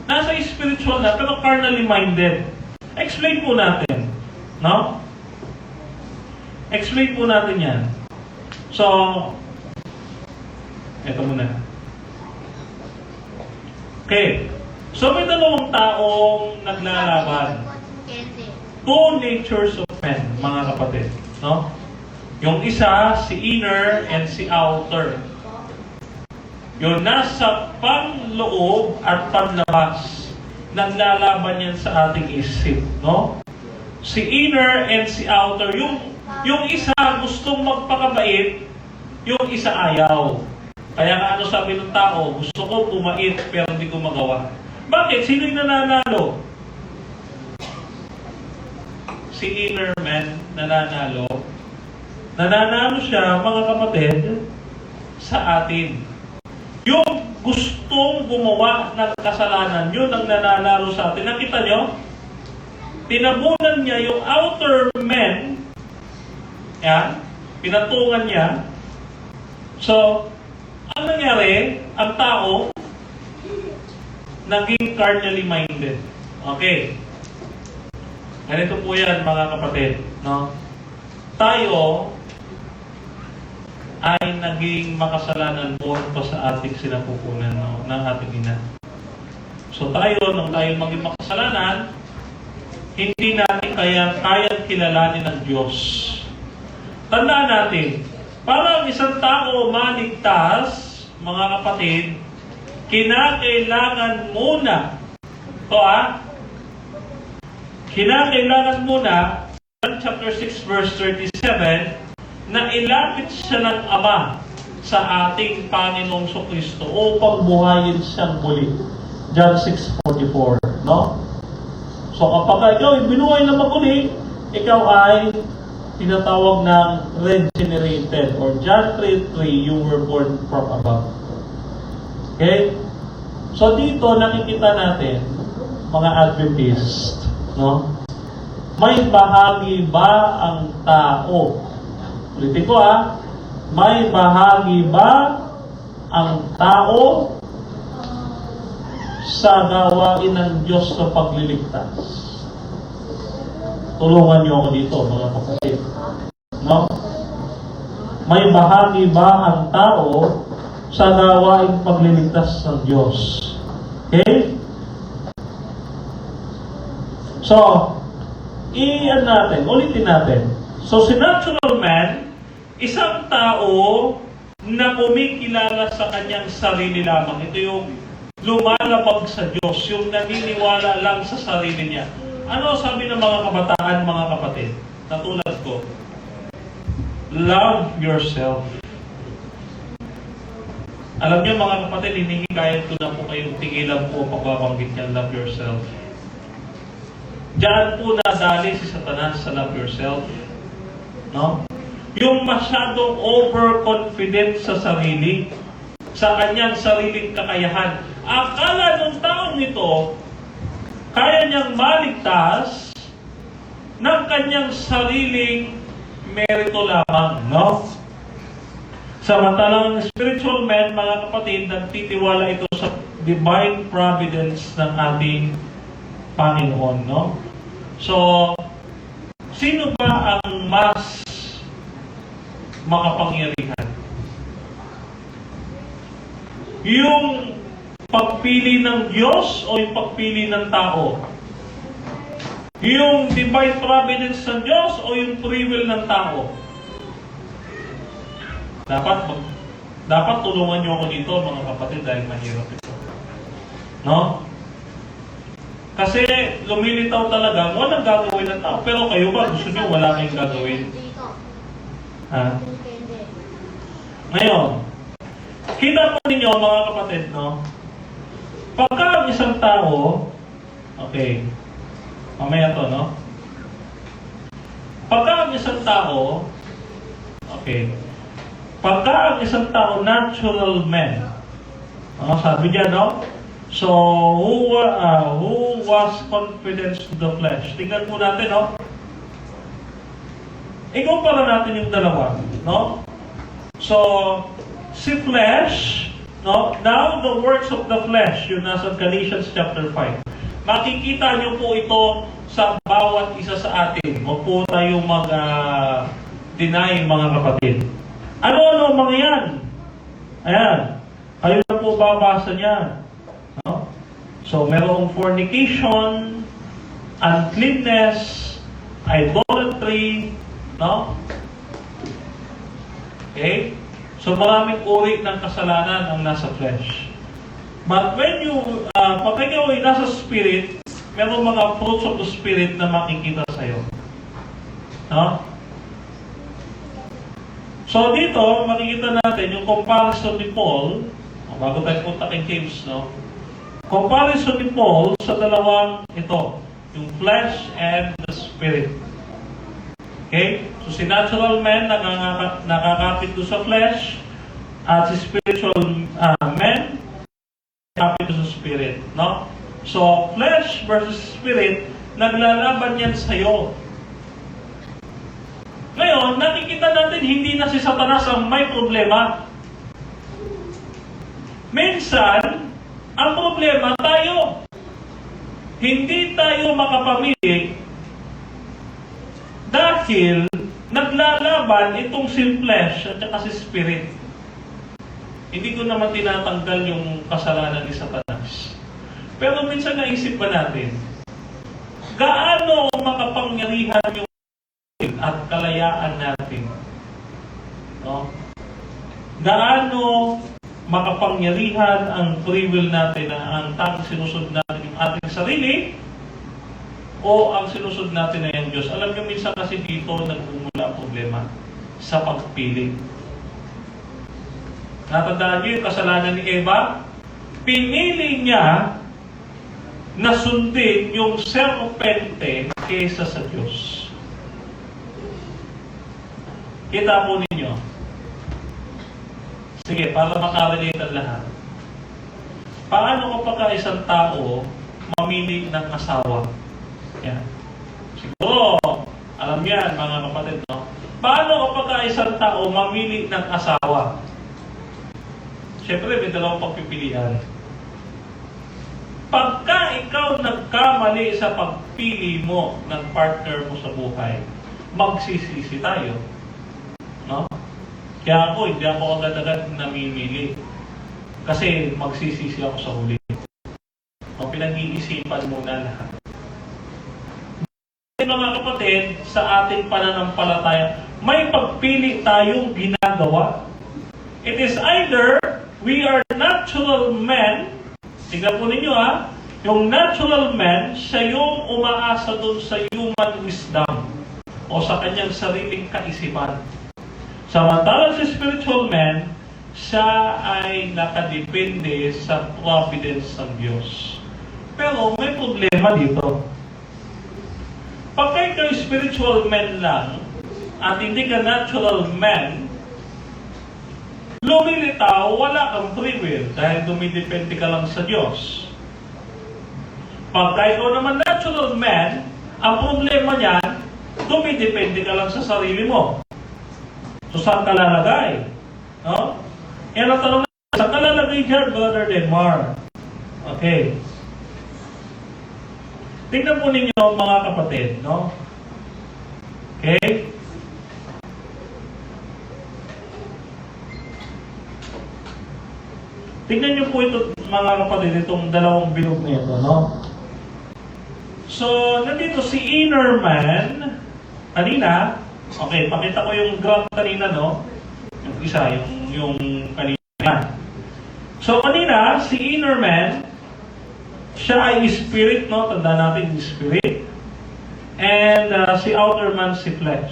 Nasa spiritual na, pero carnally minded. Explain po natin, no? Explain po natin yan. So, eto muna. Okay. So, may dalawang taong naglalaban. Two natures of men, mga kapatid. No? Yung isa, si inner and si outer. Yung nasa panloob at panlabas, naglalaban yan sa ating isip. No? Si inner and si outer. Yung isa gustong magpakabait, yung isa ayaw. Kaya nga ano sabi ng tao, gusto ko bumait pero hindi ko magawa. Bakit? Sino yung nananalo? Si inner man nananalo. Nananalo siya, mga kapatid, sa atin. Yung gustong gumawa ng kasalanan, yun ang nananalo sa atin. Nakita nyo? Tinabunan niya yung outer man. Yan. Pinatungan niya. So, ang nangyari, ang tao, naging carnally minded. Okay. Ganito po yan, mga kapatid. No? Tayo ay naging makasalanan doon pa sa ating sinapupunan ng ating ina. So tayo, nung tayo maging makasalanan, hindi natin kayang kilalanin ng Diyos. Tandaan natin, para ang isang tao maligtas, mga kapatid, kinakailangan muna, kinakailangan muna, John chapter 6 verse 37, na ilapit siya ng Ama sa ating Panginoong Kristo upang buhayin siyang muli. John 6:44, no? So kapag ikaw binuhay na maguli, ikaw ay tinatawag ng regenerated, or John 3:3, you were born from above. Okay? So dito nakikita natin, mga Adventist, no? May bahagi ba ang tao? Ulitin ko may bahagi ba ang tao sa gawain ng Diyos sa pagliligtas? Tulungan niyo ako dito, mga kapatid. No? May bahagi ba ang tao sa gawain pagliligtas ng Diyos? Okay? So, ulitin natin. So, si natural man, isang tao na kumikilala sa kanyang sarili lamang. Ito yung lumalabag sa Diyos, yung naniniwala lang sa sarili niya. Ano sabi ng mga kabataan, mga kapatid? Katulad ko, love yourself. Alam niyo, mga kapatid, hinihikayat ko na po kayong tigilan po pagbabanggit niya, love yourself. Diyan po nadali si Satanas sa love yourself. No? Yung masyadong overconfident sa sarili, sa kanyang sariling kakayahan. Akala ng taong ito, kaya niyang maligtas ng kanyang sariling merito lamang, no? Samantalang spiritual man, mga kapatid, nagtitiwala ito sa divine providence ng ating Panginoon, no? So, sino ba ang mas makapangyarihan? Yung pagpili ng Diyos o yung pagpili ng tao? Yung divine providence ng Diyos o yung free will ng tao? Dapat tulungan niyo ako dito, mga kapatid, dahil mahirap ito. No? Kasi lumilitaw talaga, walang gagawin ng tao. Pero kayo ba, gusto niyo wala kayong gagawin? Ha? Ngayon, kita po ninyo, mga kapatid, no? Pagka ang isang tao, okay, mamaya to, no? Pagka ang isang tao, okay, pagka ang isang tao, natural man, sabi niya, no? So, who was confidence to the flesh? Tingnan po natin, no? Ikumpara natin yung dalawa, no? So, si flesh, no? Now, the works of the flesh, yun nasa Galatians chapter 5. Makikita niyo po ito sa bawat isa sa atin. Huwag po tayong mag-deny, mga kapatid. Ano-ano mga yan? Ayan. Kayo na po babasa niya. No? So, merong fornication, uncleanness, idolatry, no? Okay? So maraming uri ng kasalanan ang nasa flesh. But when you, pag ikaw ay nasa spirit, meron mga fruits of the spirit na makikita sa'yo. No? So dito, makikita natin yung comparison ni Paul, bago tayo punta kay James, no? Comparison ni Paul sa dalawang ito, yung flesh and the spirit. Okay? So si natural man nakakapit doon sa flesh, at si spiritual man nakakapit doon sa spirit. No? So flesh versus spirit, naglalaban yan sa'yo. Ngayon, nakikita natin hindi na si Satanas ang may problema. Minsan, ang problema tayo. Hindi tayo makapamili dahil naglalaban itong si flesh at saka si spirit. Hindi ko naman tinatanggal yung kasalanan ni Satanas. Pero minsan naisip pa natin, gaano makapangyarihan yung at kalayaan natin? No? Gaano makapangyarihan ang free will natin na ang tanging sinusunod natin yung ating sarili o ang sinusunod natin ay ang Diyos? Alam niyo, minsan kasi dito nagmumula ang problema sa pagpili. Natandaan niyo yung kasalanan ni Eva? Pinili niya na sundin yung serpente kaysa sa Diyos. Kita po ninyo. Sige, para makarelate ang lahat. Paano kapag isang tao mamili ng asawa? Yan. Siguro, alam yan mga kapatid, no? Paano kapag isang tao mamili ng asawa? Siyempre, may dalawang pagpipilian. Pagka ikaw nagkamali sa pagpili mo ng partner mo sa buhay, magsisisi tayo. No? Kaya ako, hindi ako agad-agad namimili. Kasi magsisisi ako sa huli. O pinag-iisipan muna lahat. Mga kapatid, sa ating pananampalataya, may pagpili tayong ginagawa. It is either we are natural men, tignan po ninyo yung natural man, siya yung umaasa doon sa human wisdom o sa kanyang sariling kaisipan. Samantalang si spiritual man, siya ay nakadepende sa providence ng Diyos. Pero may problema dito. Pagka ikaw spiritual man lang at hindi ka natural man, lumilitaw, wala kang free will dahil dumidepende ka lang sa Diyos. Pagka ikaw naman natural man, ang problema niyan, dumidepende ka lang sa sarili mo. So, saan ka lalagay? No? Yan ang tanong na, saan ka lalagay dyan, Brother Demar? Okay. Tingnan po ninyo, mga kapatid, no? Okay? Tingnan niyo po ito, mga kapatid, itong dalawang bilog na ito, no? So, nandito si inner man, kanina, okay, pakita ko yung graph kanina, no? Yung isa, yung kanina. So, kanina, si inner man, siya ay spirit, no? Tanda natin yung spirit. And si outer man, si flesh.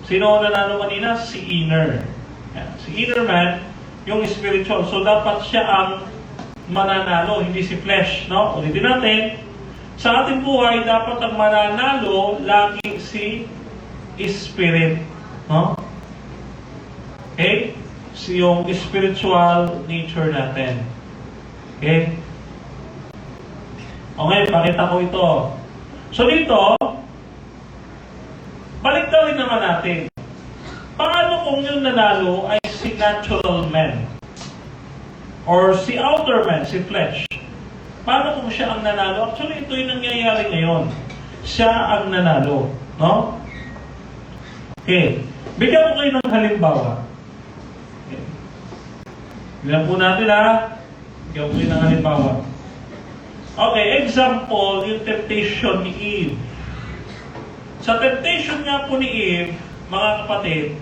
Sino ang nanalo kanina? Si inner. Yan. Si inner man, yung spiritual. So, dapat siya ang mananalo, hindi si flesh, no? Ulitin natin. Sa ating buhay, dapat ang mananalo lagi si spirit, no? Okay? Yung spiritual nature natin. Okay? Okay, pakita ko ito. So dito, balik na rin naman natin. Paano kung yung nanalo ay si natural man? Or si outer man, si flesh? Paano kung siya ang nanalo? Actually, ito yung nangyayari ngayon. Siya ang nanalo. No? Okay. Bigyan ko kayo ng halimbawa. Okay. Bigyan po natin Bigyan ko kayo ng halimbawa. Okay, example, yung temptation ni Eve. Sa temptation nga po ni Eve, mga kapatid,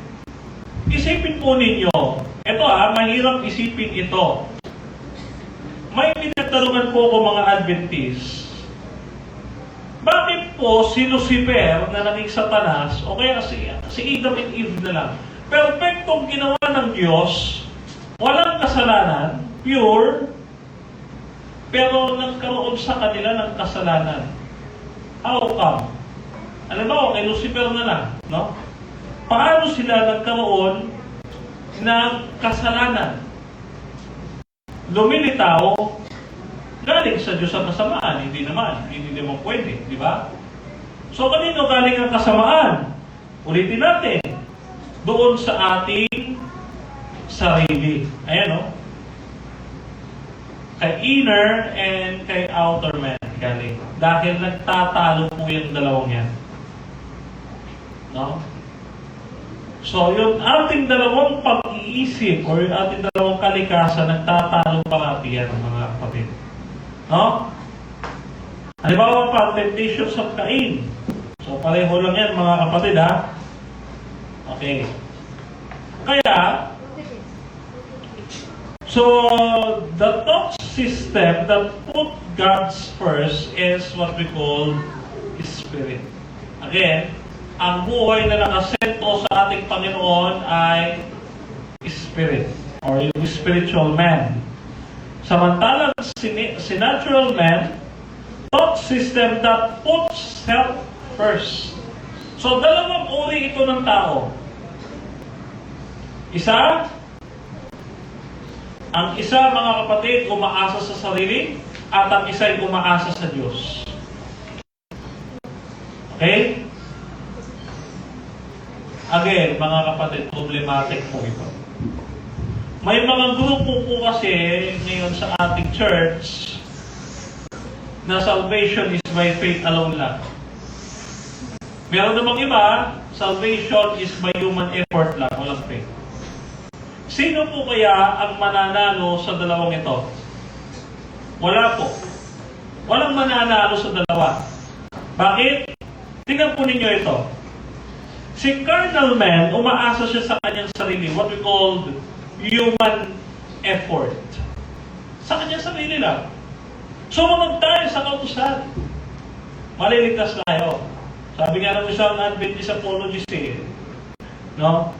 isipin po ninyo, ito mahirap isipin ito. May pinagtanungan po ko mga Adventist, bakit po si Lucifer na naging Satanas, o kaya si Adam and Eve na lang, perfectong ginawa ng Diyos, walang kasalanan, pure, pero nagkaroon sa kanila ng kasalanan. How come? Alam mo, kay Lucifer na lang, no? Paano sila nagkaroon ng kasalanan? Lumilitaw, galing sa Diyos ang kasamaan, hindi naman pwede, di ba? So, kanino galing ang kasamaan? Ulitin natin, doon sa ating sarili. Ayan, no? Kay inner and kay outer man galing. Dahil nagtatalo po yung dalawang yan. No? So, yung ating dalawang pag-iisip or yung ating dalawang kalikasan, nagtatalo parati yan, mga kapatid. No? Halimbawa pa, temptations of Cain. So, pareho lang yan, mga kapatid, ha? Okay. Kaya, so, the thought system that put God's first is what we call spirit. Again, ang buhay na nakasentro sa ating Panginoon ay spirit or yung spiritual man. Samantalang si natural man, thought system that puts self first. So, dalawang uri ito ng tao. Ang isa, mga kapatid, umaasa sa sarili at ang isa ay umaasa sa Diyos. Okay? Again, mga kapatid, problematic po ito. May mga grupo po kasi ngayon sa ating church na salvation is by faith alone lang. Meron namang iba, salvation is by human effort lang, walang faith. Sino po kaya ang mananalo sa dalawang ito? Wala po. Walang mananalo sa dalawa. Bakit? Tingnan po ninyo ito. Si carnal man, umaasa siya sa kanyang sarili, what we call human effort. Sa kanyang sarili lang. Sumunod tayo sa kautusan. Maliligtas tayo. Sabi nga ng isang Adventist apologist no?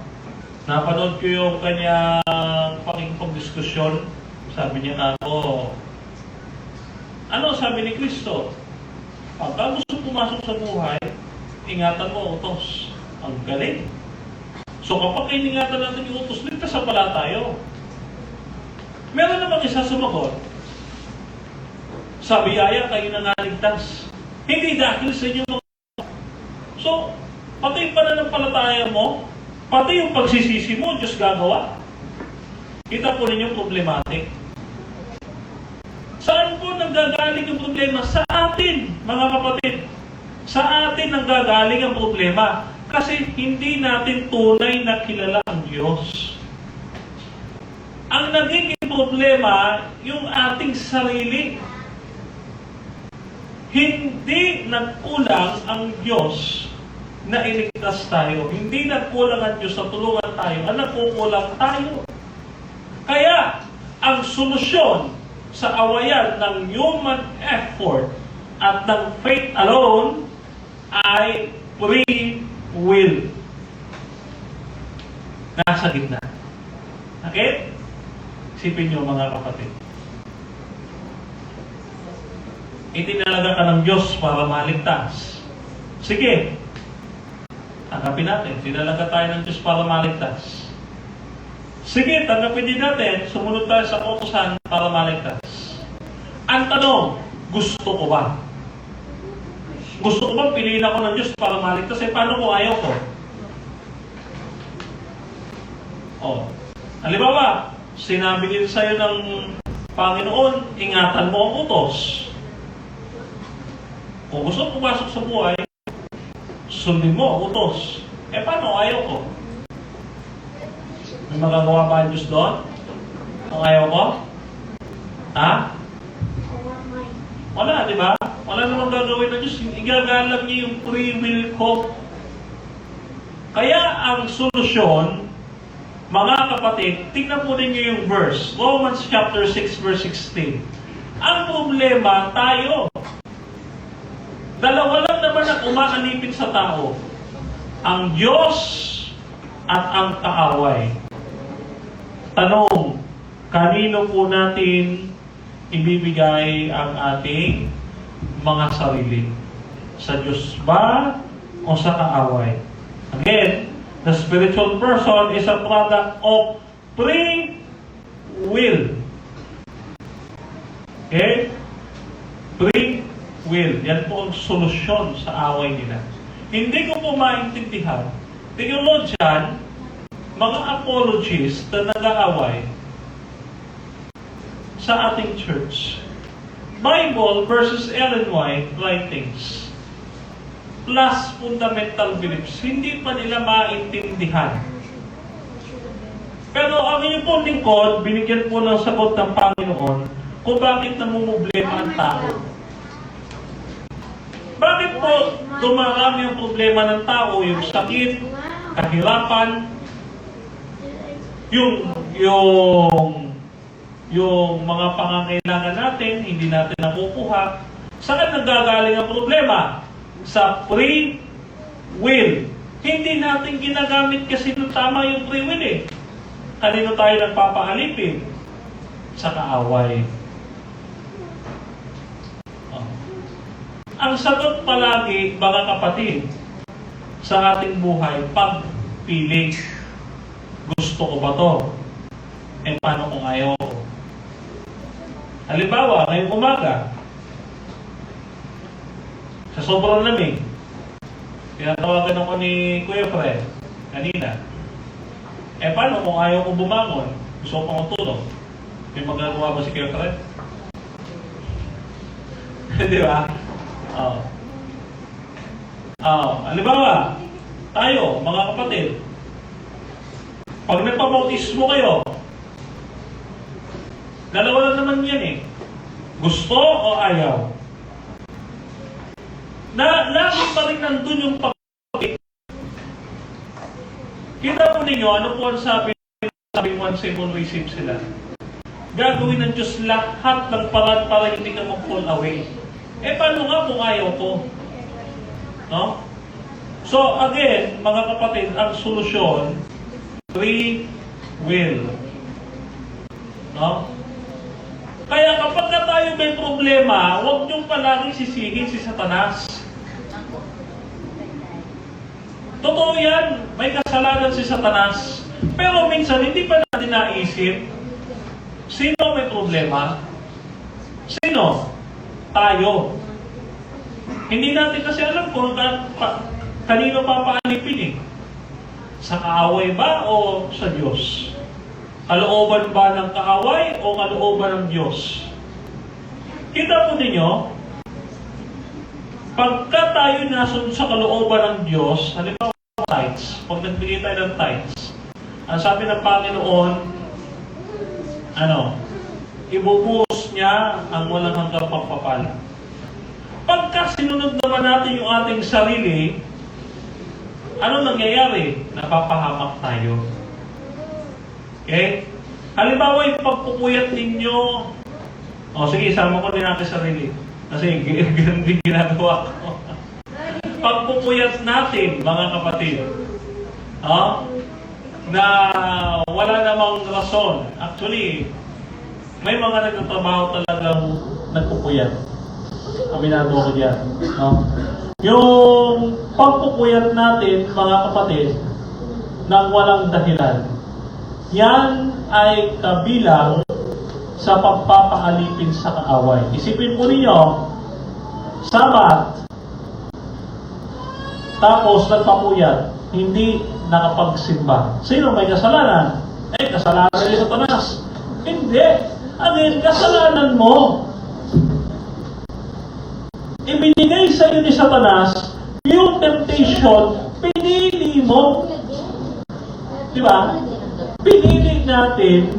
Napanood ko yung kanyang pakikipagdiskusyon. Sabi niya ako, ano sabi ni Kristo? Pagka gusto pumasok sa buhay, ingatan mo utos. Ang galing. So kapag iningatan natin yung utos, ligtas na pala tayo. Meron namang isa sumagot, sa biyaya kayo na naligtas. Hindi dahil sa inyo mga... So, pati yung pananampalataya mo, pati yung pagsisisi mo, Diyos gagawa. Kita po ninyo problematic. Saan po nanggagaling yung problema? Sa atin, mga kapatid. Sa atin nanggagaling ang problema. Kasi hindi natin tunay na kilala ang Diyos. Ang nagiging problema, yung ating sarili. Hindi nagkulang ang Diyos na iligtas tayo. Hindi nagkulang ang Diyos na tulungan tayo. Ang nagkukulang tayo. Kaya, ang solusyon sa awayan ng human effort at ng faith alone ay free will. Nasa gitna. Okay? Isipin nyo mga kapatid. Itinalaga ka ng Diyos para maligtas. Sige. Tanggapin natin. Tinalaga tayo ng Diyos para maligtas. Sige, tanggapin din natin. Sumunod tayo sa kautusan para maligtas. Ang tanong, gusto ko ba? Gusto ko bang piliin ako ng Diyos para maligtas? Paano kung ayaw ko? Halimbawa, sinabi din sa'yo ng Panginoon, ingatan mo ang utos. Kung gusto mo pumasok sa buhay, sundin mo ang utos. Paano ayaw ko? May magagawa ba ang Diyos doon? Ang ayaw ko? Ha? Wala, di ba? Wala namang gagawin ng Diyos. Igagalang niya yung free will ko. Kaya ang solusyon, mga kapatid, tingnan po ninyo yung verse. Romans chapter 6 verse 16. Ang problema, tayo. Dalawa lang naman ang umaalipin sa tao. Ang Diyos at ang kaaway. Tanong, kanino po natin ibibigay ang ating mga sarili? Sa Diyos ba o sa kaaway? Again, the spiritual person is a product of free will. Okay? Free will. Yan po ang solusyon sa away nila. Hindi ko po maintindihan. Theologian, mga apologists na nag-aaway sa ating church. Bible versus Ellen White writings plus fundamental beliefs, hindi pa nila maintindihan. Pero ang inyong pong lingkod, binigyan po ng sagot ng Panginoon kung bakit namumblema ang tao. Bakit po dumarami ang problema ng tao? Yung sakit, kahirapan, yung mga pangangailangan natin, hindi natin nakukuha. Saan nanggagaling ang problema? Sa free will. Hindi natin ginagamit kasi nung tama yung free will eh. Kanino tayo nagpapaalipin? Sa kaaway. Ang sagot palagi, mga kapatid, sa ating buhay, pagpili. Gusto ko ba to? Eh, paano kung ayaw ko? Halimbawa, ngayong umaga, sa sobrang lamig, tinatawagan ako ni Kuya Fred kanina. Eh, paano kung ayaw ko bumangon? Gusto ko pang tulog. May magagawa ba si Kuya Fred? Di ba? Halimbawa, tayo, mga kapatid, pag nagpabautismo kayo, dalawa lang naman yan eh. Gusto o ayaw? Lagi pa rin nandun yung pag-ibig. Kita po ninyo, ano po ang sabi once and all receive sila? Gagawin ng Diyos lahat ng paraan para hindi ka mag-fall away. Eh, paano nga kung ayaw ko? No? So, again, mga kapatid, ang solusyon, free will. No? Kaya kapag na tayo may problema, huwag niyong palaging sisihin si Satanas. Totoo yan, may kasalanan si Satanas. Pero minsan, hindi pa natin naisip, sino may problema? Sino? Tayo. Hindi natin kasi alam kung kanino papaalipin eh. Sa kaaway ba o sa Diyos? Kalooban ba ng kaaway o kalooban ng Diyos? Kita po ninyo, pagka tayo nasunod sa kalooban ng Diyos, halimbawa tithes, pag nagbigay tayo ng tithes, ang sabi ng Panginoon, ibubuhos niya ang walang hanggang pagpapala. Pagka sinunod naman natin yung ating sarili, ano nangyayari? Napapahamak tayo. Okay? Halimbawa yung pagpupuyat ninyo, sige, isama ko din natin sarili. Kasi ganun din ginagawa ko. Pagpupuyat natin, mga kapatid, na wala namang rason. Actually, may mga nagtatrabaho talagang nagpupuyat. Aminado ako dyan. No? Yung pagpupuyat natin, mga kapatid, nang walang dahilan, yan ay kabilang sa pagpapaalipin sa kaaway. Isipin po ninyo, Sabat, tapos nagpapuyat, hindi nakapagsimba. Sino may kasalanan? Kasalanan ni Satanas. Hindi. Again, kasalanan mo. Ibinigay sa iyo ni Satanas yung temptation, pinili mo. Diba? Pinili natin,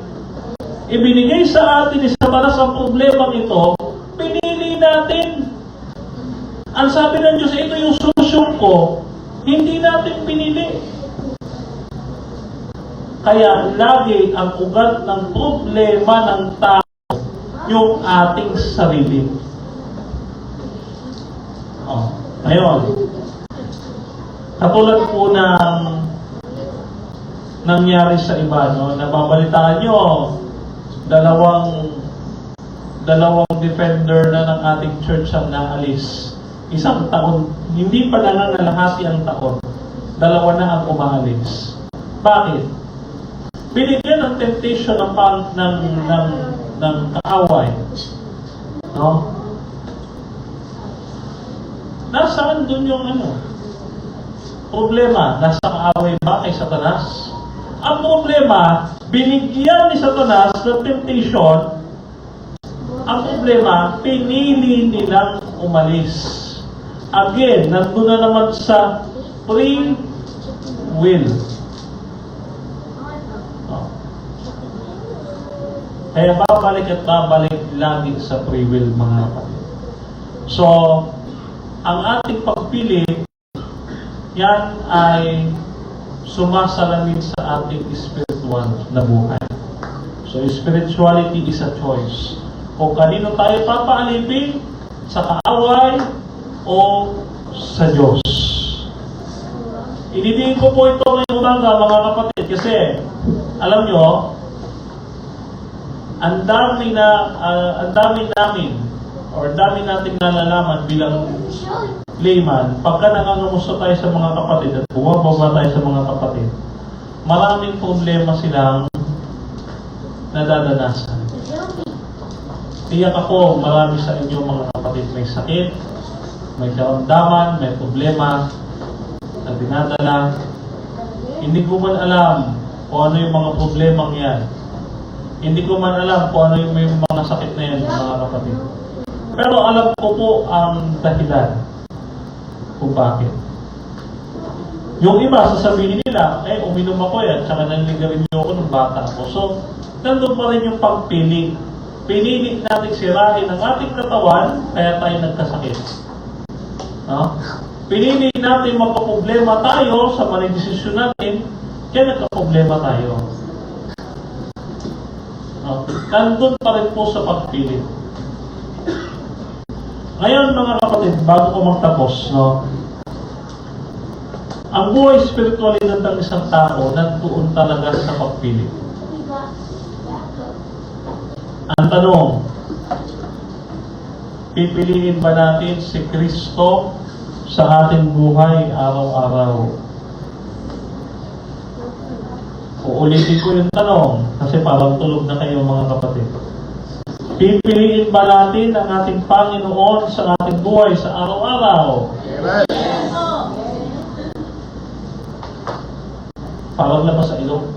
ibinigay sa atin ni Satanas ang problema ito, pinili natin. Ang sabi ng Diyos, ito yung solusyon ko, hindi natin pinili. Kaya lagi ang ugat ng problema ng tao, yung ating sarili. Ngayon, katulad po ng nangyari sa iba, no? Nababalitaan nyo, dalawang defender na ng ating church ang naalis. Isang taon, hindi pa nangangalahati ang taon. Dalawa na ang umaalis. Bakit? Binigyan ng temptation ng kaaway. No? Nasaan dun yung problema? Nasa kaaway ba kay Satanas? Ang problema, binigyan ni Satanas ng temptation. Ang problema, pinili nilang umalis. Again, nandun na naman sa free will. Kaya babalik at babalik lagi sa free will, mga kapatid. So, ang ating pagpili, yan ay sumasalamin sa ating spiritual na buhay. So, spirituality is a choice. Kung kanino tayo papaalipin, sa kaaway o sa Diyos. Inidiin ko po ito ngayong umaga, mga kapatid, kasi alam nyo, ang dami nating nalalaman bilang layman, pagka nangangamusta tayo sa mga kapatid at bumababa tayo sa mga kapatid, maraming problema silang nadadanasan. Tiyak ako, marami sa inyo mga kapatid may sakit, may karamdaman, may problema na dinadala. Hindi ko man alam kung ano yung mga problemang yan. Hindi ko man alam kung ano yung may mga sakit na yan, mga kapatid. Pero alam ko po ang dahilan kung bakit. Yung iba, sasabihin nila, uminom ako yan, tsaka nanligarin niyo ako nung bata ako. So, nandun pa rin yung pagpili. Pinili natin sirain ang ating katawan, kaya tayo nagkasakit. No? Pinili natin magkaproblema tayo sa maling desisyon natin, kaya nagkaproblema tayo. No? Nandun pa rin po sa pagpili. Ngayon, mga kapatid, bago ko magtapos, no? Ang buhay spiritualidad ng isang tao, nandoon talaga sa pagpili. Ang tanong, pipiliin ba natin si Kristo sa ating buhay araw-araw? Uulitin ko yung tanong, kasi parang tulog na kayo, mga kapatid. Pipiliin ba natin ang ating Panginoon sa ating buhay sa araw-araw? Amen. Parang labas sa ilong.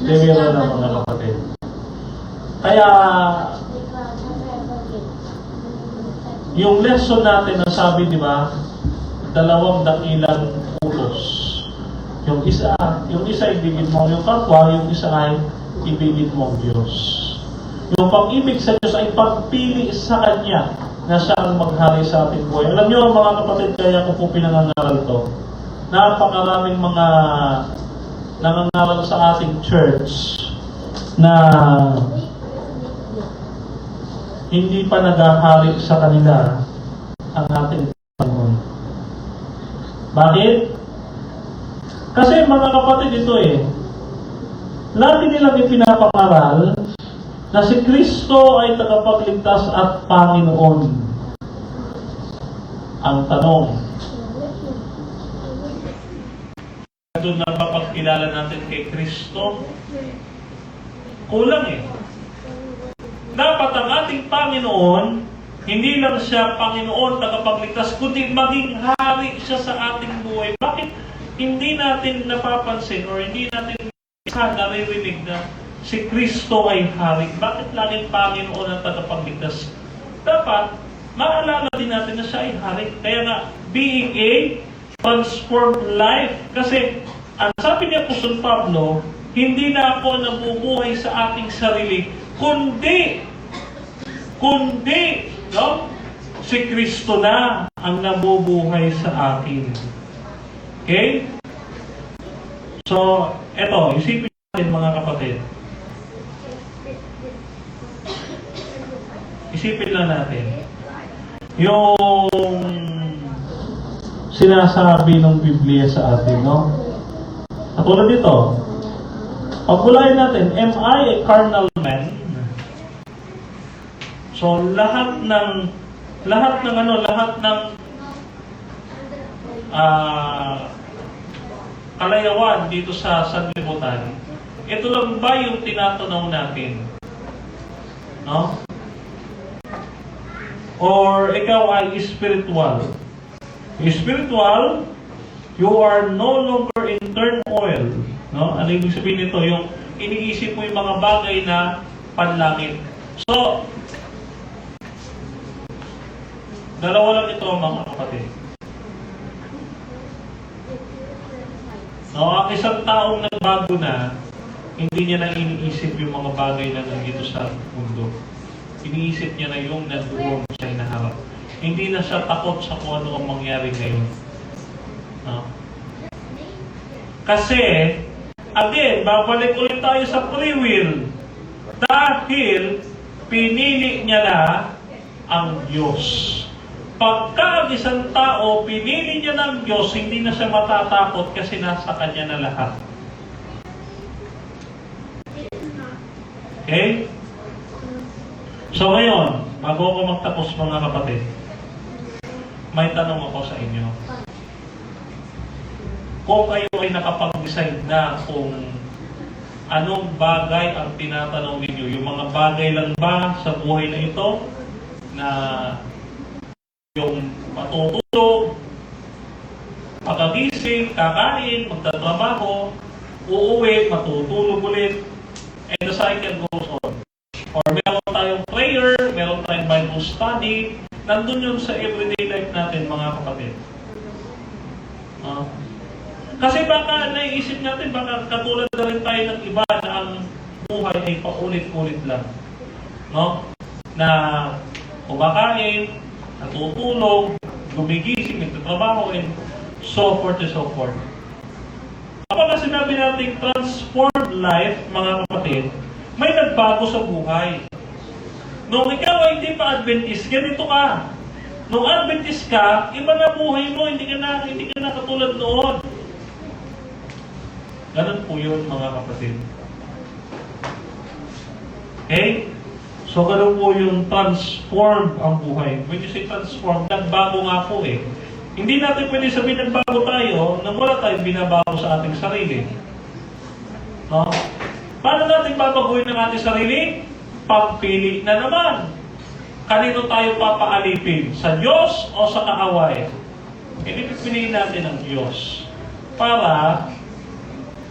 Dewira na, mga kapatid. Kaya, yung lesson natin na sabi, di ba, 2 dakilang utos. Yung isa ibigin mo yung kapwa, yung isa ay ibigin mo ang Diyos. Yung pag-ibig sa Diyos ay pagpili sa Kanya na siya ang maghari sa ating buhay. Alam niyo, mga kapatid, kaya ko po pinangangaral to. Napakaraming mga nangangaral sa ating church na hindi pa naghahari sa kanila ang ating Panginoon. Bakit? Kasi mga kapatid, ito lagi nilang ipinapangaral na si Kristo ay tagapagligtas at Panginoon. Ang tanong, doon na papagkilala natin kay Kristo? Kulang Dapat ang ating Panginoon, hindi lang siya Panginoon, tagapagligtas, kundi maging hari siya sa ating buhay. Bakit hindi natin napapansin or hindi natin naririnig na si Kristo ay hari? Bakit laging Panginoon ang tagapagligtas? Dapat maalala din natin na siya ay hari. Kaya nga, being a transformed life. Kasi, ang sabi ni Apostol Pablo, hindi na ako nabubuhay sa ating sarili, kundi kundi, no? Si Kristo na ang nabubuhay sa akin. Okay? So, eto, isipin natin mga kapatid. Isipin lang natin. Yung sinasabi ng Biblia sa atin, no? At tulad dito, pagbulayin natin, am I a carnal man? So, lahat ng kalayawan dito sa sanlibutan, ito lang ba yung tinatanaw natin? No? Or ikaw ay spiritual? Spiritual, you are no longer in turmoil. No? Ano ibig sabihin nito? Yung iniisip mo yung mga bagay na panlangit. So, dalawa lang ito mga kapatid. No, ang isang taong nagbago na, hindi niya na iniisip yung mga bagay na nandito sa mundo. Iniisip niya na yung nandoon sa hinaharap. Hindi na siya takot sa kung ano ang mangyari ngayon. No? Kasi, again, babalik ulit tayo sa free will. Dahil, pinili niya na ang Diyos. Pagka ang isang tao, pinili niya ng Diyos, hindi na siya matatakot kasi nasa Kanya na lahat. Okay? So ngayon, bago ako magtapos mga kapatid, may tanong ako sa inyo. Kung kayo ay nakapag-decide na kung anong bagay ang tinatanong ninyo, yung mga bagay lang ba sa buhay na ito na yung matutulog, pagkagising, kakain, magtatrabaho, uuwi, matutulog ulit, and the cycle goes on. Or meron tayong prayer, meron tayong Bible study, nandun yun sa everyday life natin, mga kapatid. Kasi baka naiisip natin, baka katulad na rin tayo ng iba na ang buhay ay paulit-ulit lang. No? Na kumakain, natutulog, gumigising, nagtatrabaho, and so forth and so forth. Kapag sinabi natin transformed life, mga kapatid, may nagbago sa buhay. Nung ikaw ay hindi pa Adventist, ganito ka. Nung Adventist ka, iba na buhay mo, hindi ka na katulad noon. Ganun po yun, mga kapatid. Okay? So, ganun po yung transformed ang buhay. When you say transformed, nagbago nga po eh. Hindi natin pwede sabihin nagbago tayo nang wala tayong binabago sa ating sarili. No? Paano natin babaguhin ang ating sarili? Pagpili na naman. Kanino tayo papaalipin? Sa Diyos o sa kaaway? Piliin natin ang Diyos para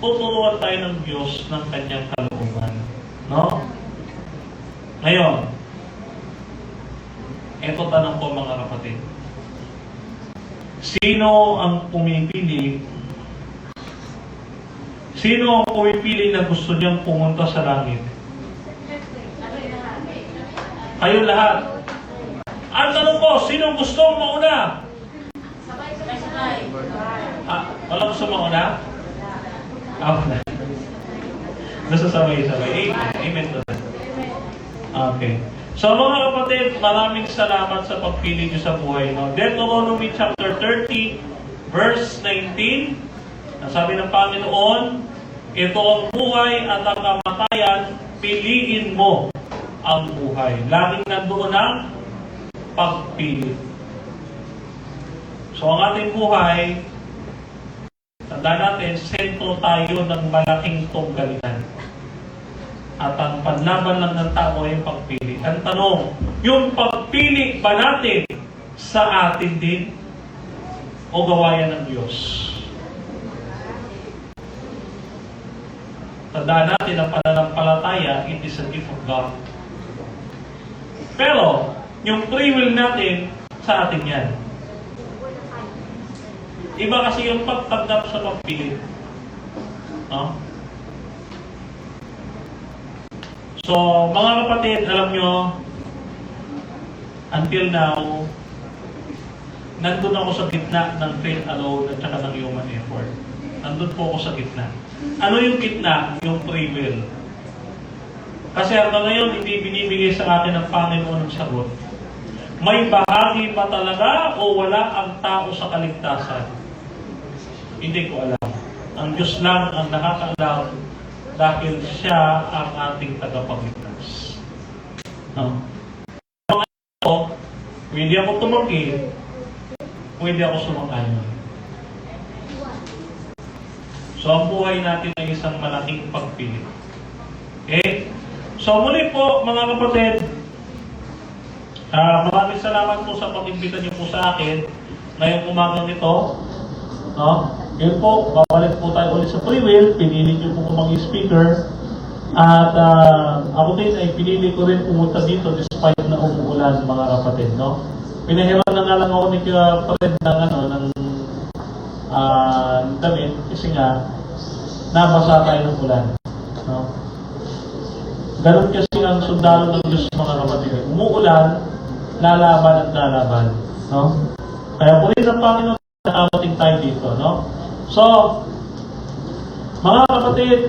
tuturuan tayo ng Diyos ng kanyang kalooban. No? Ngayon, eto tanong ko mga kapatid. Sino ang pumipili? Sino ang pumipili na gusto niyang pumunta sa langit? Kayo lahat. Ang tanong ko, sino gusto mauna? Sabay-sabay. Wala gusto mauna? Ako na. Gusto sabay-sabay. Amen to that. Okay. So mga kapatid, maraming salamat sa pagpili niyo sa buhay. No? Deuteronomy chapter 30, verse 19. Sabi ng Panginoon, ito ang buhay at ang kamatayan, piliin mo ang buhay. Laging nandoon ang pagpili. So ang ating buhay, tandaan natin, sentro tayo ng malaking tunggalian. At ang panlaban lang ng tao ay pagpili. Ang tanong, yung pagpili ba natin sa atin din o gawayan ng Diyos? Tandaan natin ang pananampalataya, it is a gift of God. Pero, yung free will natin, sa atin yan. Iba kasi yung pagtanggap sa pagpili. No? So, mga kapatid, alam nyo, until now, nandun ako sa gitna ng faith alone at saka ng human effort. Nandun po ako sa gitna. Ano yung gitna? Yung free will. Kasi hanggang ngayon, hindi binibigay sa akin ng Panginoon ng sagot. May bahagi ba talaga o wala ang tao sa kaligtasan? Hindi ko alam. Ang Diyos lang ang nakakaalam dahil siya ang ating tagapagligtas. No? Pwede ako tumanggi, pwede ako sumang-ayon. So, ang buhay natin ay isang malaking pagpili. Okay? So, muli po, mga kapatid, maraming salamat po sa pag-imbita niyo po sa akin ngayong umagang ito. No? Yun po, babalik po tayo ulit sa free will. Pinili niyo po kung mag-speaker. At ako din ay pinili ko rin pumunta dito despite na umuulan, mga kapatid. No? Pinahiram na nga lang ako ni Fred ng damit kasi nga nabasa tayo ng ulan. No? Ganun kasi ang sundalo ng Diyos, mga kapatid. Umuulan, lalaban at lalaban. No? Kaya po rin ang Panginoon nakamating tayo dito. No? So, mga kapatid,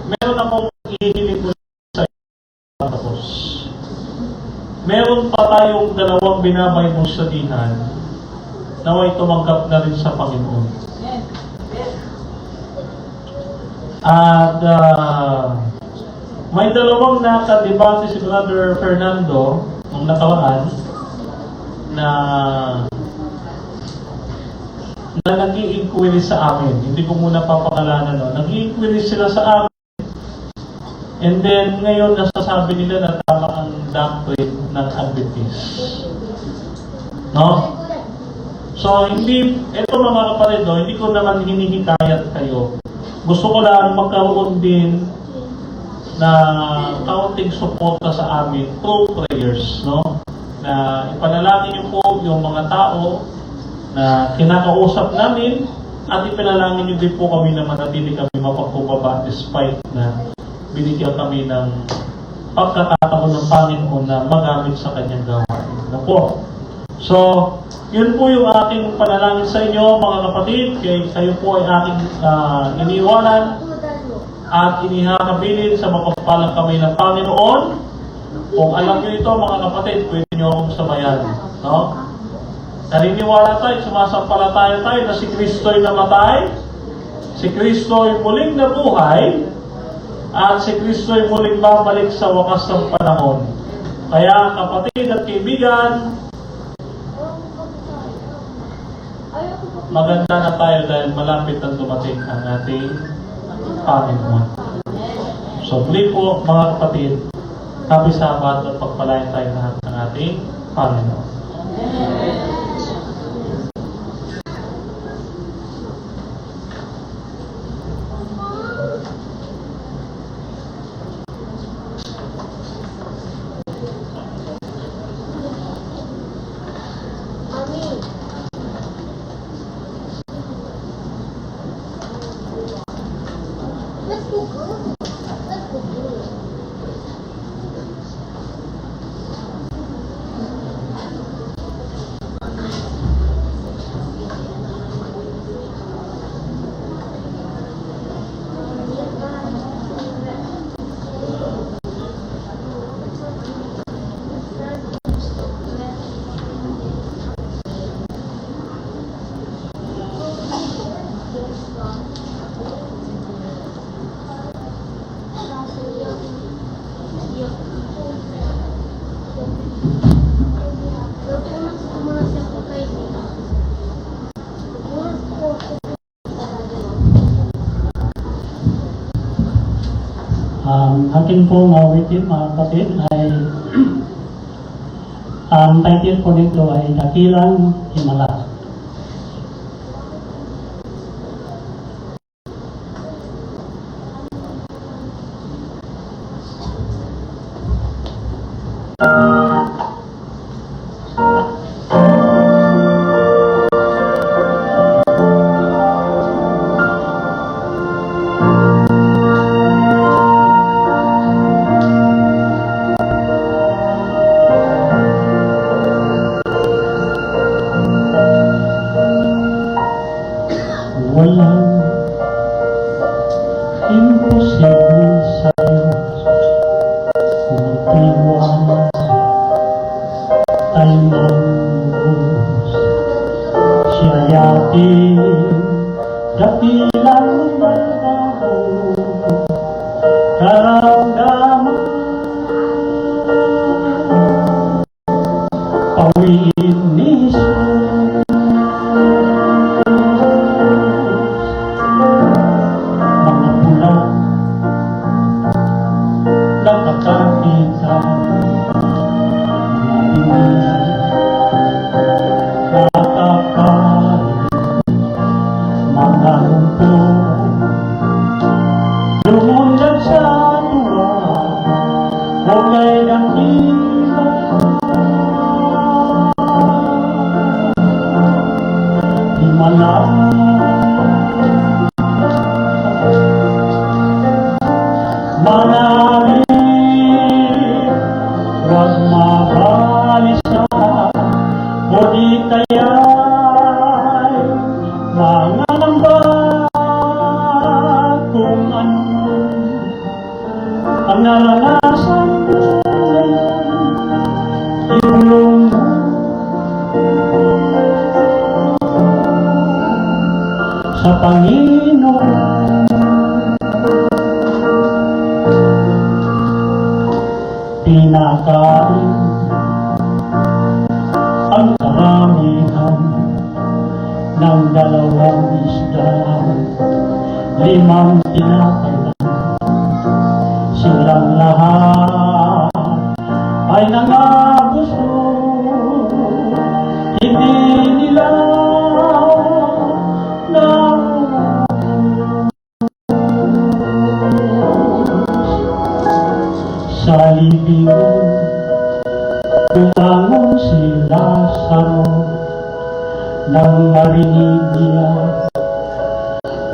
meron akong ihihiling po sa inyo tapos. Meron pa tayong dalawang binabaymusadihan naway tumanggap na rin sa Panginoon. At may dalawang nakadebate si Brother Fernando nung nakaraan na nag-i-inquiry sa amin. Hindi ko muna papakalanan. No? Nag-i-inquiry sila sa amin. And then, ngayon, nasasabi nila na tama ang doctrine ng Adventist. No? So, ito mga kapatid, no? Hindi ko naman hinihikayat kayo. Gusto ko lang magkaroon din na kaunting suporta sa amin through prayers, no? Na ipanalangin niyo po yung mga tao na kinakausap namin at ipanalangin niyo din po kami na manatili kami mapagpubaba despite na binigyan kami ng pagkakataon ng Panginoon na magamit sa kanyang gawain. Na po. So, yun po yung aking panalangin sa inyo, mga kapatid. Kayo po ay aking iniwanan at inihakabilin sa mapagpalang kamay ng Panginoon. Kung alam nyo ito, mga kapatid, pwede nyo akong sabayan. No? Naniniwala tayo, sumasampalataya tayo na si Kristo ay namatay, si Kristo ay muling nabuhay, at si Kristo ay muling babalik sa wakas ng panahon. Kaya kapatid at kaibigan, maganda na tayo dahil malapit na dumating ang ating Panginoon. So, muli po mga kapatid, happy Sabbath at pagpalain tayo lahat ng ating Panginoon. Akin pong awitin, mga kapatid, ay ang title po nito ay Dakilang Himala. Diyos. Siya'y ating dakilang magbago, karamdaman, pawiin ni Jesus. Mga pulang nakakakita, mga lumpo, lumundag sa tuwa, huwag dakila. Himala, manalig, huwag mabalisa, o di kaya'y mangangamba kung ano ang naranasan mo ngayon, ibulong mo sa Panginoon. Pinakain ang karamihan ng 2 isda, 5 tinapay lang. Silang lahat ay nangabusog, hindi nila sa libingan tumangon si Lazaro nang marinig niya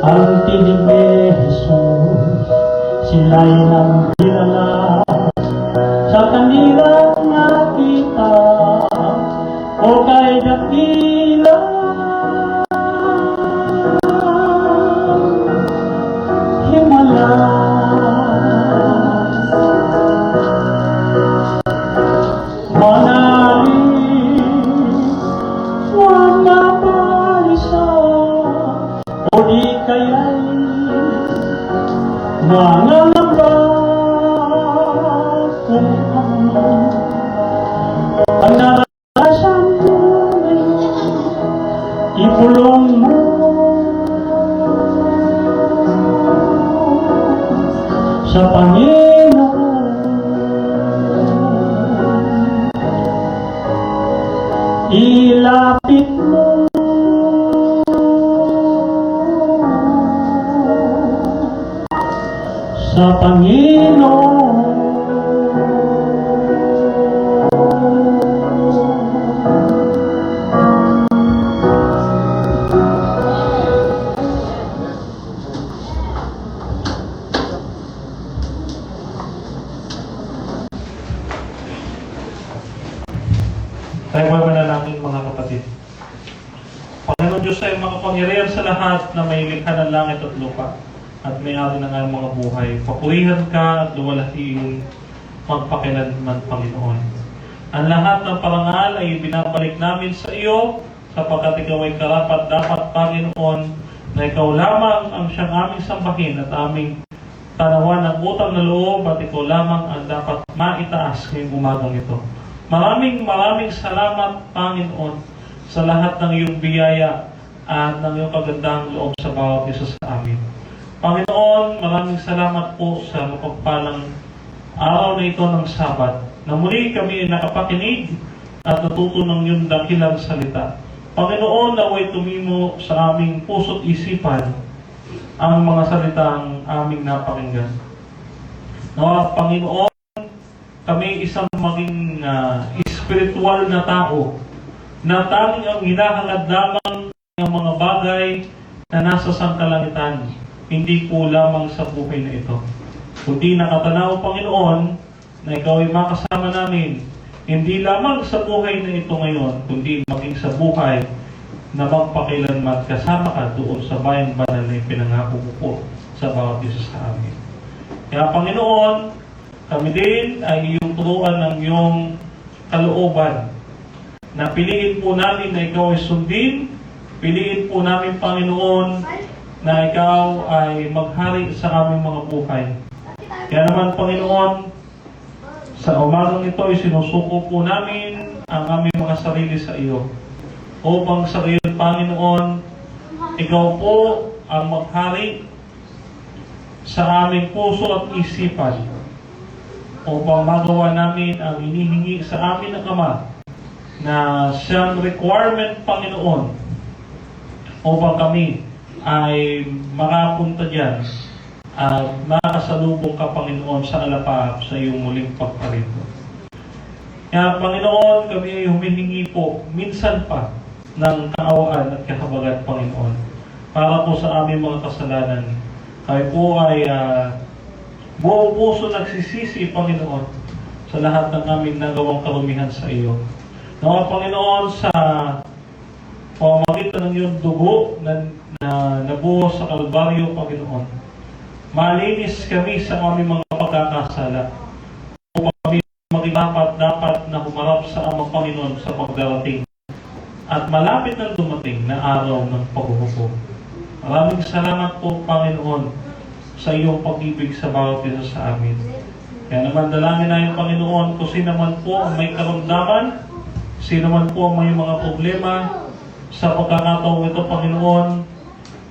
ang tinig ni Jesus. Sila'y nang kilala sa kanilang nakita o kay dakila. Himala, manalig, huwag mabalisa, o di kaya'y mangangamba kung ano ang naranasan mo ngayon, ibulong mo sa Panginoon. Ilapit mo sa Panginoon. Tayo ba manalangin mga kapatid? Panginoon Diyos ay makapangyarihan sa lahat na may likha ng langit at lupa at may-ari ng ang mga buhay. Papurihan ka at luwalhatiin magpakilanman, Panginoon. Ang lahat ng parangal ay binabalik namin sa iyo sapagkat ikaw ay karapat-dapat, Panginoon, na ikaw lamang ang siyang aming sambahin at aming tanawan ng utang na loob at ikaw lamang ang dapat maitaas ngayong umagang ito. Maraming salamat, Panginoon, sa lahat ng iyong biyaya at ng iyong kagandahang loob sa bawat isa sa amin. Panginoon, maraming salamat po sa mapagpalang araw na ito ng Sabat, na muli kami ay nakapakinig at natuto ng iyong dakilang salita. Panginoon, naway tumimo sa aming puso't isipan ang mga salitang aming napakinggan. Nawa, Panginoon, kami isang maging espiritual na tao na tanging ang hinahangad lamang ng mga bagay na nasa sangkalangitan, hindi po lamang sa buhay na ito. Kundi nakatanaw, Panginoon, na ikaw ay makasama namin, hindi lamang sa buhay na ito ngayon, kundi maging sa buhay na magpakilanman kasama ka doon sa bayang banal na ipinangako mo po sa bawat isa sa amin. Kaya, Panginoon, kami din ay iyong turuan ng iyong kalooban na piliin po namin na ikaw ay sundin. Piliin po namin, Panginoon, na ikaw ay maghari sa aming mga buhay. Kaya naman, Panginoon, sa umagang ito ay sinusuko po namin ang aming mga sarili sa iyo. Upang sa iyo, Panginoon, ikaw po ang maghari sa aming puso at isipan upang magawa namin ang inihingi sa amin ng Ama na siyang requirement, Panginoon, upang kami ay makapunta dyan at makasalubong ka, Panginoon, sa alapaap sa iyong muling pagparito. Kaya, Panginoon, kami ay humihingi po minsan pa ng kaawaan at kahabagan, Panginoon, para po sa aming mga kasalanan. Kami po ay buong puso nagsisisi, Panginoon, sa lahat ng aming nagawang karumihan sa iyo. Nawa, Panginoon, sa pamamagitan ng iyong dugo na nabuhos sa Kalbaryo, Panginoon, malinis kami sa aming mga pagkakasala upang kami dapat na humarap sa amang Panginoon sa pagdarating at malapit na dumating na araw ng paghuhukom. Maraming salamat po, Panginoon, sa iyong pag-ibig sa bawat isa sa amin. Kaya naman dalangin na yung Panginoon kung sino man po ang may karamdaman, sino man po ang may mga problema sa pagkakataong ito, Panginoon.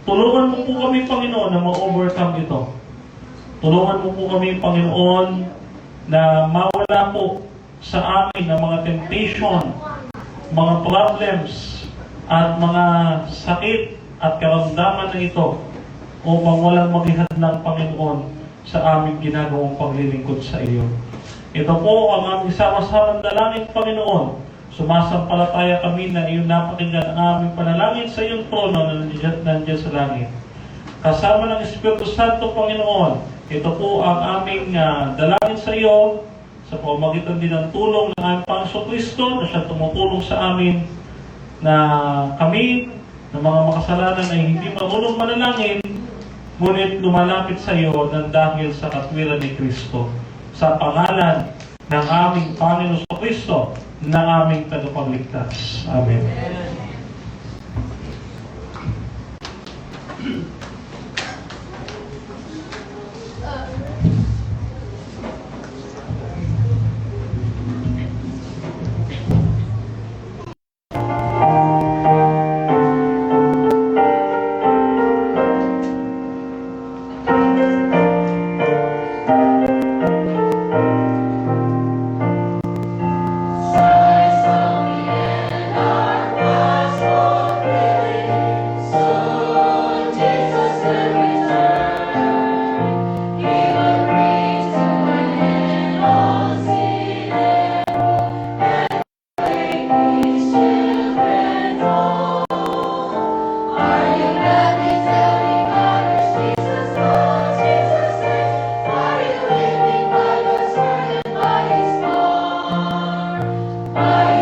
Tulungan mo po kami, Panginoon, na ma-overcome ito. Tulungan mo po kami, Panginoon, na mawala po sa amin ang mga temptation, mga problems, at mga sakit at karamdaman na ito upang walang maghihad ng Panginoon sa aming ginagawang paglilingkod sa iyo. Ito po ang aming sama-samang dalangin, Panginoon. Sumasampalataya kami na iyong napakinggan ang aming panalangin sa iyong trono na nandiyan sa langit. Kasama ng Espiritu Santo, Panginoon, ito po ang aming dalangin sa iyo sa pamamagitan din ng tulong ng aming Panginoon Kristo na siya tumutulong sa amin na kami ng mga makasalanan ay hindi marunong manalangin, ngunit lumalapit sa iyo ng dahil sa katwiran ni Kristo. Sa pangalan ng aming Panginoon Kristo na aming tagapagligtas. Amen. Are